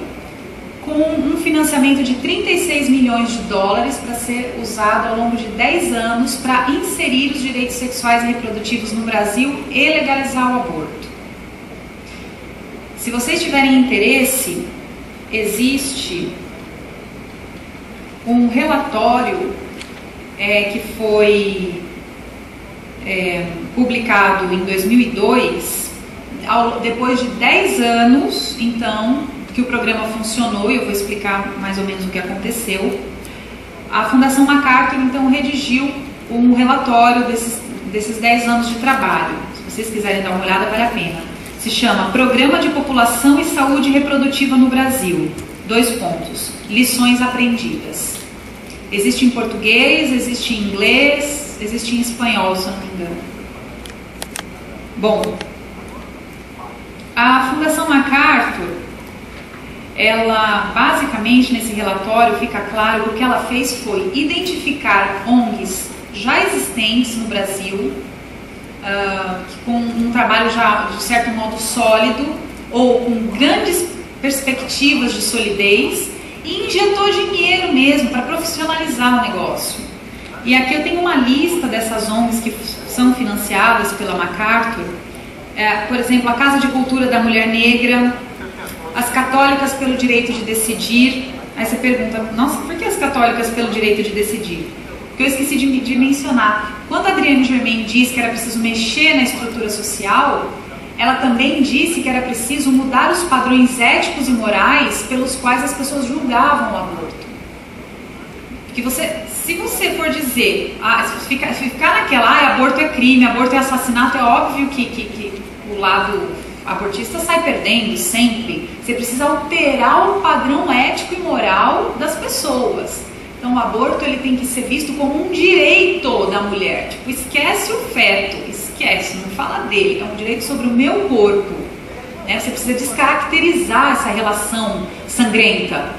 com um financiamento de 36 milhões de dólares para ser usado ao longo de 10 anos para inserir os direitos sexuais e reprodutivos no Brasil e legalizar o aborto. Se vocês tiverem interesse, existe um relatório que foi publicado em 2002, depois de 10 anos, então, que o programa funcionou, e eu vou explicar mais ou menos o que aconteceu. A Fundação MacArthur, então, redigiu um relatório desses 10 anos de trabalho. Se vocês quiserem dar uma olhada, vale a pena. Se chama Programa de População e Saúde Reprodutiva no Brasil. 2 pontos. Lições aprendidas. Existe em português, existe em inglês, existe em espanhol, se eu não me engano. Bom, a Fundação MacArthur, ela basicamente nesse relatório fica claro que o que ela fez foi identificar ONGs já existentes no Brasil, com um trabalho já de certo modo sólido ou com grandes perspectivas de solidez, e injetou dinheiro mesmo para profissionalizar o negócio. E aqui eu tenho uma lista dessas ONGs que são financiadas pela MacArthur, por exemplo, a Casa de Cultura da Mulher Negra, as Católicas pelo Direito de Decidir. Aí você pergunta, nossa, por que as Católicas pelo Direito de Decidir? Porque eu esqueci de mencionar. Quando a Adrienne Germain diz que era preciso mexer na estrutura social, ela também disse que era preciso mudar os padrões éticos e morais pelos quais as pessoas julgavam o aborto. Porque se você for dizer, se ficar naquela, aborto é crime, aborto é assassinato, é óbvio que o lado abortista sai perdendo sempre. Você precisa alterar o padrão ético e moral das pessoas. Então o aborto ele tem que ser visto como um direito da mulher. Tipo, esquece o feto, esquece, não fala dele, é um direito sobre o meu corpo. Né? Você precisa descaracterizar essa relação sangrenta.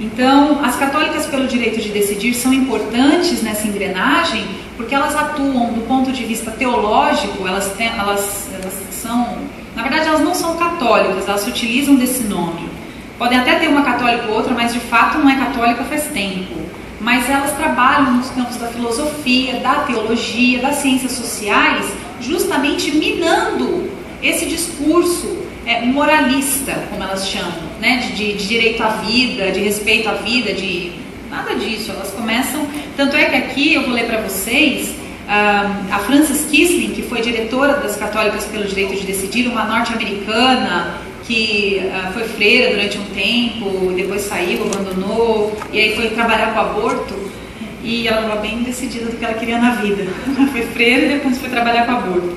Então, as Católicas pelo Direito de Decidir são importantes nessa engrenagem porque elas atuam do ponto de vista teológico, elas são, na verdade elas não são católicas, elas se utilizam desse nome. Podem até ter uma católica ou outra, mas de fato não é católica faz tempo. Mas elas trabalham nos campos da filosofia, da teologia, das ciências sociais, justamente minando esse discurso moralista, como elas chamam, né? de direito à vida, de respeito à vida, de nada disso. Elas começam, tanto é que aqui eu vou ler para vocês a Frances Kissling, que foi diretora das Católicas pelo Direito de Decidir, uma norte-americana que foi freira durante um tempo, depois saiu, abandonou, e aí foi trabalhar com aborto, e ela estava bem decidida do que ela queria na vida. Ela foi freira e depois foi trabalhar com aborto.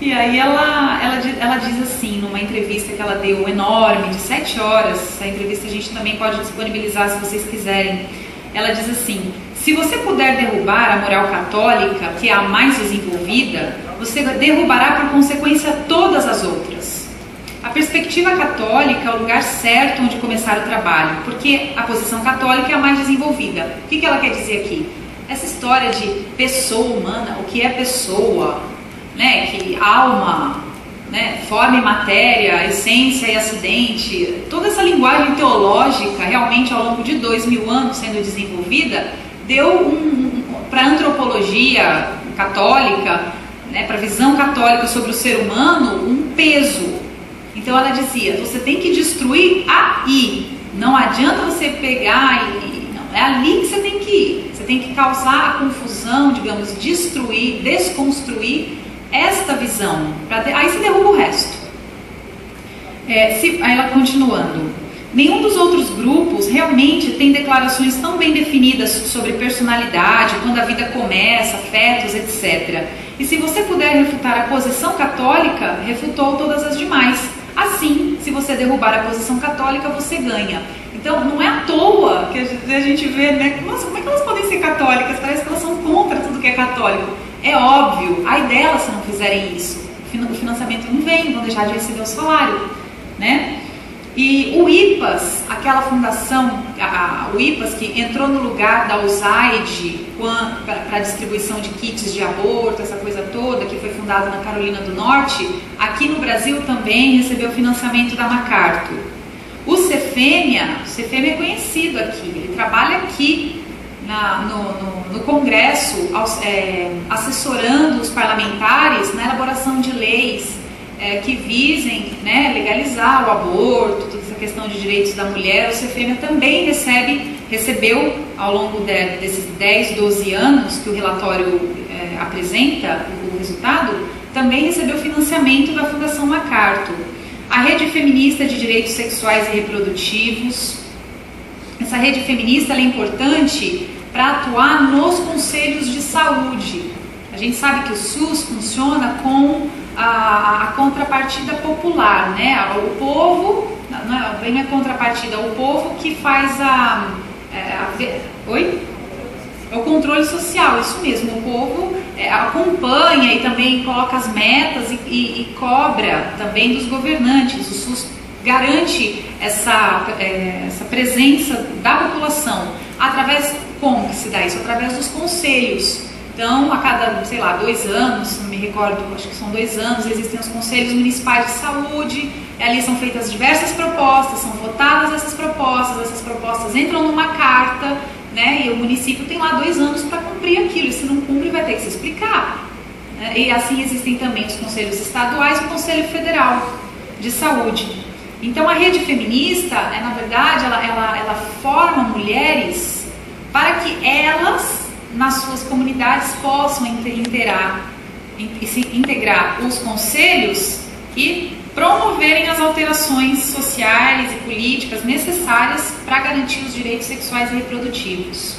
E aí ela diz assim, numa entrevista que ela deu enorme, de 7 horas, essa entrevista a gente também pode disponibilizar se vocês quiserem. Ela diz assim: se você puder derrubar a moral católica, que é a mais desenvolvida, você derrubará por consequência todas as outras. A perspectiva católica é o lugar certo onde começar o trabalho, porque a posição católica é a mais desenvolvida. O que ela quer dizer aqui? Essa história de pessoa humana, o que é pessoa, né? Que alma, né? Forma e matéria, essência e acidente, toda essa linguagem teológica realmente ao longo de 2000 anos sendo desenvolvida, deu para a antropologia católica, né? Para a visão católica sobre o ser humano, um peso. Então ela dizia, você tem que destruir aí, não adianta você pegar não, é ali que você tem que ir, você tem que causar a confusão, digamos, destruir, desconstruir esta visão, aí você derruba o resto. Aí ela continuando, nenhum dos outros grupos realmente tem declarações tão bem definidas sobre personalidade, quando a vida começa, fetos, etc. E se você puder refutar a posição católica, refutou todas as demais. Assim, se você derrubar a posição católica, você ganha. Então, não é à toa que a gente vê, né? Nossa, como é que elas podem ser católicas? Parece que elas são contra tudo que é católico. É óbvio, ai delas se não fizerem isso. O financiamento não vem, vão deixar de receber o salário, né? E o IPAS, aquela fundação, o IPAS que entrou no lugar da USAID para a distribuição de kits de aborto, essa coisa toda, que foi fundada na Carolina do Norte, aqui no Brasil também recebeu financiamento da MacArthur. O Cefêmia é conhecido aqui, ele trabalha aqui no Congresso, assessorando os parlamentares na elaboração de leis que visem, né, legalizar o aborto, toda essa questão de direitos da mulher. O Cefêmia também recebeu, ao longo desses 10, 12 anos que o relatório apresenta, o resultado, também recebeu financiamento da Fundação MacArthur. A Rede Feminista de Direitos Sexuais e Reprodutivos. Essa rede feminista ela é importante para atuar nos conselhos de saúde. A gente sabe que o SUS funciona com a contrapartida popular, né? O povo, não vem a contrapartida, o povo que faz o controle social, isso mesmo, o povo acompanha e também coloca as metas e cobra também dos governantes. O SUS garante essa presença da população. Como que se dá isso? Através dos conselhos. Então, a cada, 2 anos, não me recordo, acho que são 2 anos, existem os conselhos municipais de saúde, ali são feitas diversas propostas, são votadas essas propostas entram numa carta, né, e o município tem lá 2 anos para cumprir aquilo, e se não cumpre vai ter que se explicar. E assim existem também os conselhos estaduais e o Conselho Federal de Saúde. Então a rede feminista, na verdade, ela forma mulheres para que elas, nas suas comunidades, possam integrar os conselhos e promoverem as alterações sociais e políticas necessárias para garantir os direitos sexuais e reprodutivos.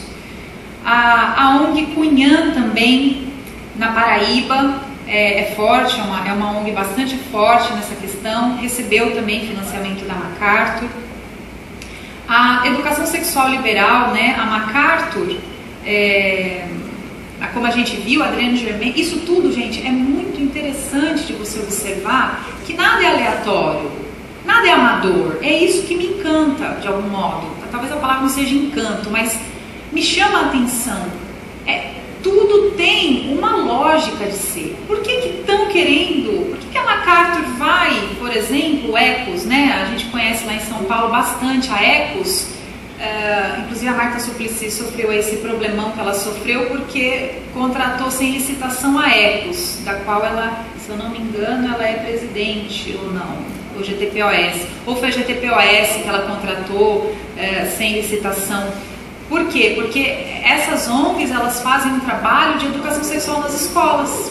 A ONG Cunhã também, na Paraíba, é forte, é uma ONG bastante forte nessa questão, recebeu também financiamento da MacArthur. A educação sexual liberal, né, a MacArthur, como a gente viu, Adrienne Germain, isso tudo, gente, é muito interessante de você observar que nada é aleatório, nada é amador, é isso que me encanta de algum modo. Talvez a palavra não seja encanto, mas me chama a atenção. Tudo tem uma lógica de ser. Por que estão querendo? Por que a MacArthur vai, por exemplo, ECOS, né? A gente conhece lá em São Paulo bastante a ECOS. Inclusive a Marta Suplicy sofreu esse problemão que ela sofreu porque contratou sem licitação a ECOS, da qual ela, se eu não me engano, ela é presidente ou não, o GTPOS. Ou foi a GTPOS que ela contratou sem licitação. Por quê? Porque essas ONGs, elas fazem um trabalho de educação sexual nas escolas.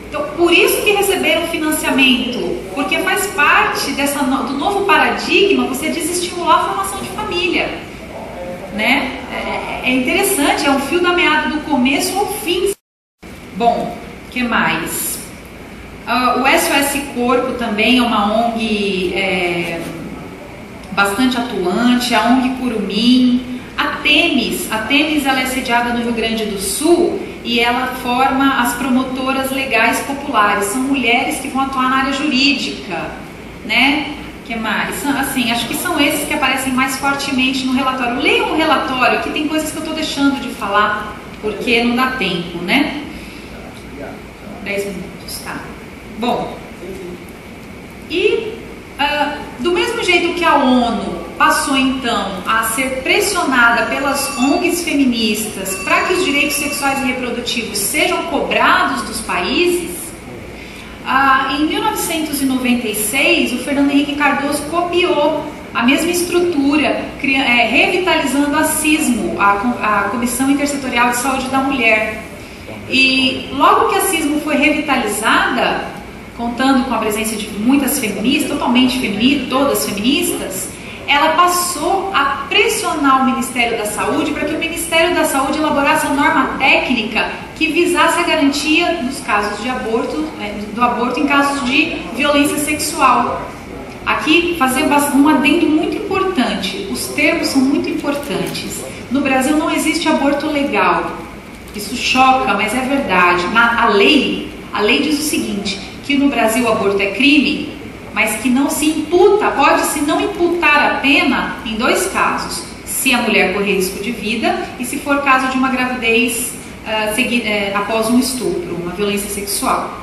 Então, por isso que receberam financiamento, porque faz parte do novo paradigma você desestimular a formação de família, né? É interessante, é um fio da meada do começo ao fim. Bom, o que mais? O SOS Corpo também é uma ONG bastante atuante, a ONG Curumim. A Temis ela é sediada no Rio Grande do Sul e ela forma as promotoras legais populares. São mulheres que vão atuar na área jurídica, né? Que mais? Assim, acho que são esses que aparecem mais fortemente no relatório. Leiam o relatório, que tem coisas que eu estou deixando de falar, porque não dá tempo, né? 10 minutos, tá. Bom, e do mesmo jeito que a ONU passou então a ser pressionada pelas ONGs feministas para que os direitos sexuais e reprodutivos sejam cobrados dos países, em 1996 o Fernando Henrique Cardoso copiou a mesma estrutura, revitalizando a CISMO, a Comissão Intersetorial de Saúde da Mulher. E logo que a CISMO foi revitalizada, contando com a presença de muitas feministas, totalmente feministas, todas feministas, ela passou a pressionar o Ministério da Saúde para que o Ministério da Saúde elaborasse a norma técnica que visasse a garantia dos casos de aborto, do aborto em casos de violência sexual. Aqui, fazer um adendo muito importante, os termos são muito importantes. No Brasil não existe aborto legal, isso choca, mas é verdade. A lei diz o seguinte, que no Brasil o aborto é crime, mas que não se imputa, pode-se não imputar a pena em 2 casos, se a mulher correr risco de vida e se for caso de uma gravidez após um estupro, uma violência sexual.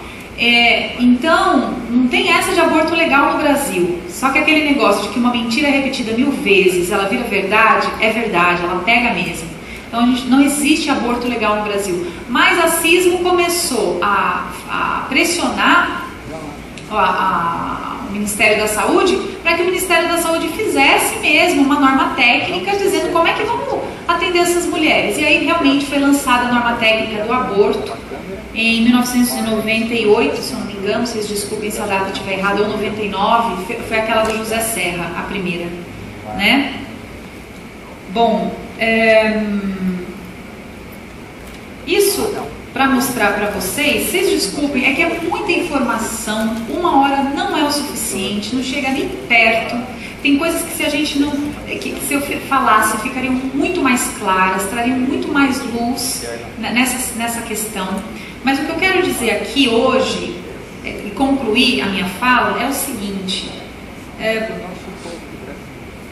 Então, não tem essa de aborto legal no Brasil. Só que aquele negócio de que uma mentira é repetida 1000 vezes, ela vira verdade, é verdade, ela pega mesmo. Então, não existe aborto legal no Brasil. Mas a CISMO começou a pressionar o Ministério da Saúde para que o Ministério da Saúde fizesse mesmo uma norma técnica dizendo como é que vamos atender essas mulheres. E aí realmente foi lançada a norma técnica do aborto em 1998, se eu não me engano, vocês desculpem se a data estiver errada, ou 99, foi aquela do José Serra, a primeira, né? Bom, isso para mostrar para vocês desculpem, é que é muita informação, 1 hora não é o suficiente, não chega nem perto. Tem coisas que se a gente não, que se eu falasse, ficariam muito mais claras, trariam muito mais luz nessa questão. Mas o que eu quero dizer aqui hoje, e concluir a minha fala, é o seguinte,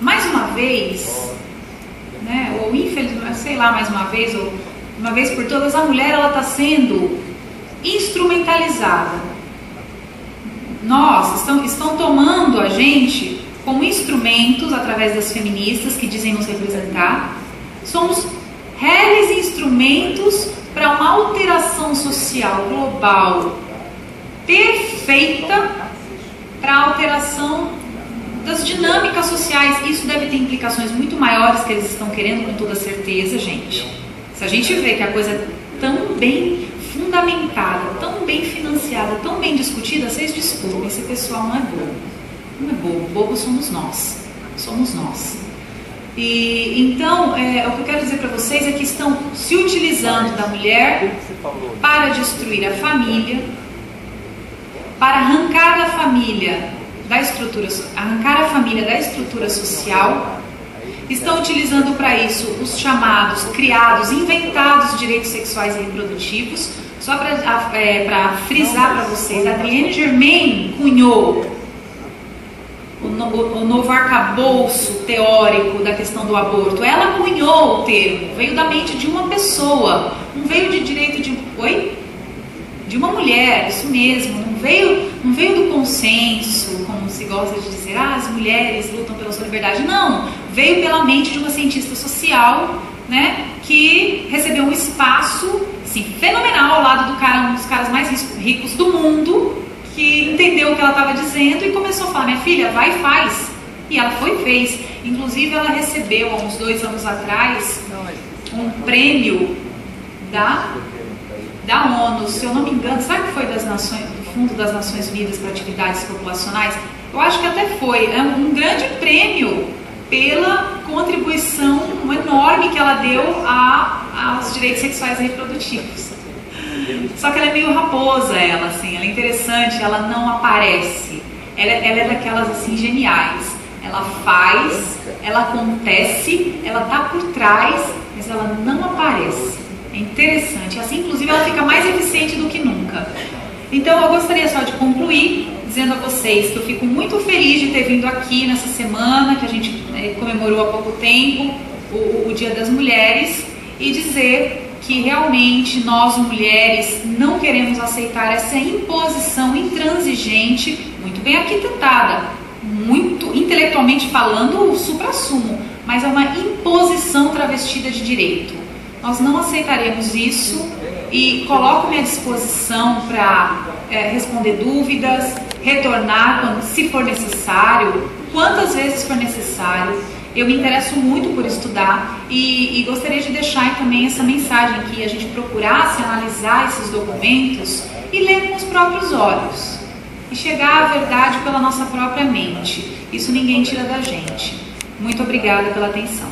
mais uma vez, né, ou infelizmente, sei lá, mais uma vez, ou uma vez por todas, a mulher ela está sendo instrumentalizada. Estão tomando a gente como instrumentos, através das feministas que dizem nos representar. Somos réis instrumentos para uma alteração social global perfeita, para a alteração das dinâmicas sociais. Isso deve ter implicações muito maiores que eles estão querendo, com toda certeza, gente. Se a gente vê que a coisa é tão bem fundamentada, tão bem financiada, tão bem discutida, vocês desculpem, esse pessoal não é bobo. Não é bobo, bobo somos nós. Somos nós. E então, o que eu quero dizer para vocês é que estão se utilizando da mulher para destruir a família, para arrancar a família da estrutura social. Estão utilizando para isso os chamados, criados, inventados direitos sexuais e reprodutivos. Só para frisar para vocês, a Adrienne Germain cunhou o novo arcabouço teórico da questão do aborto. Ela cunhou o termo, veio da mente de uma pessoa, não veio de direito de uma mulher, isso mesmo, não veio do consenso, como se gosta de dizer, as mulheres lutam pela sua liberdade. Não, veio pela mente de uma cientista social, né, que recebeu um espaço assim, fenomenal ao lado um dos caras mais ricos do mundo, que entendeu o que ela estava dizendo e começou a falar, minha filha, vai e faz. E ela foi e fez. Inclusive ela recebeu, há uns 2 anos atrás, um prêmio da ONU, se eu não me engano, sabe que foi do Fundo das Nações Unidas para Atividades Populacionais? Eu acho que até foi. É um grande prêmio pela contribuição enorme que ela deu aos direitos sexuais e reprodutivos. Só que ela é meio raposa, ela é interessante, ela não aparece. Ela é daquelas assim geniais. Ela faz, ela acontece, ela tá por trás, mas ela não aparece. É interessante. Assim, inclusive, ela fica mais eficiente do que nunca. Então, eu gostaria só de concluir dizendo a vocês que eu fico muito feliz de ter vindo aqui nessa semana, que a gente comemorou há pouco tempo, o Dia das Mulheres, e dizer que realmente nós, mulheres, não queremos aceitar essa imposição intransigente, muito bem arquitetada, muito intelectualmente falando, o supra-sumo, mas é uma imposição travestida de direito. Nós não aceitaremos isso e coloco-me à disposição para responder dúvidas, retornar se for necessário, quantas vezes for necessário. Eu me interesso muito por estudar e gostaria de deixar também essa mensagem que a gente procurasse analisar esses documentos e ler com os próprios olhos e chegar à verdade pela nossa própria mente. Isso ninguém tira da gente. Muito obrigada pela atenção.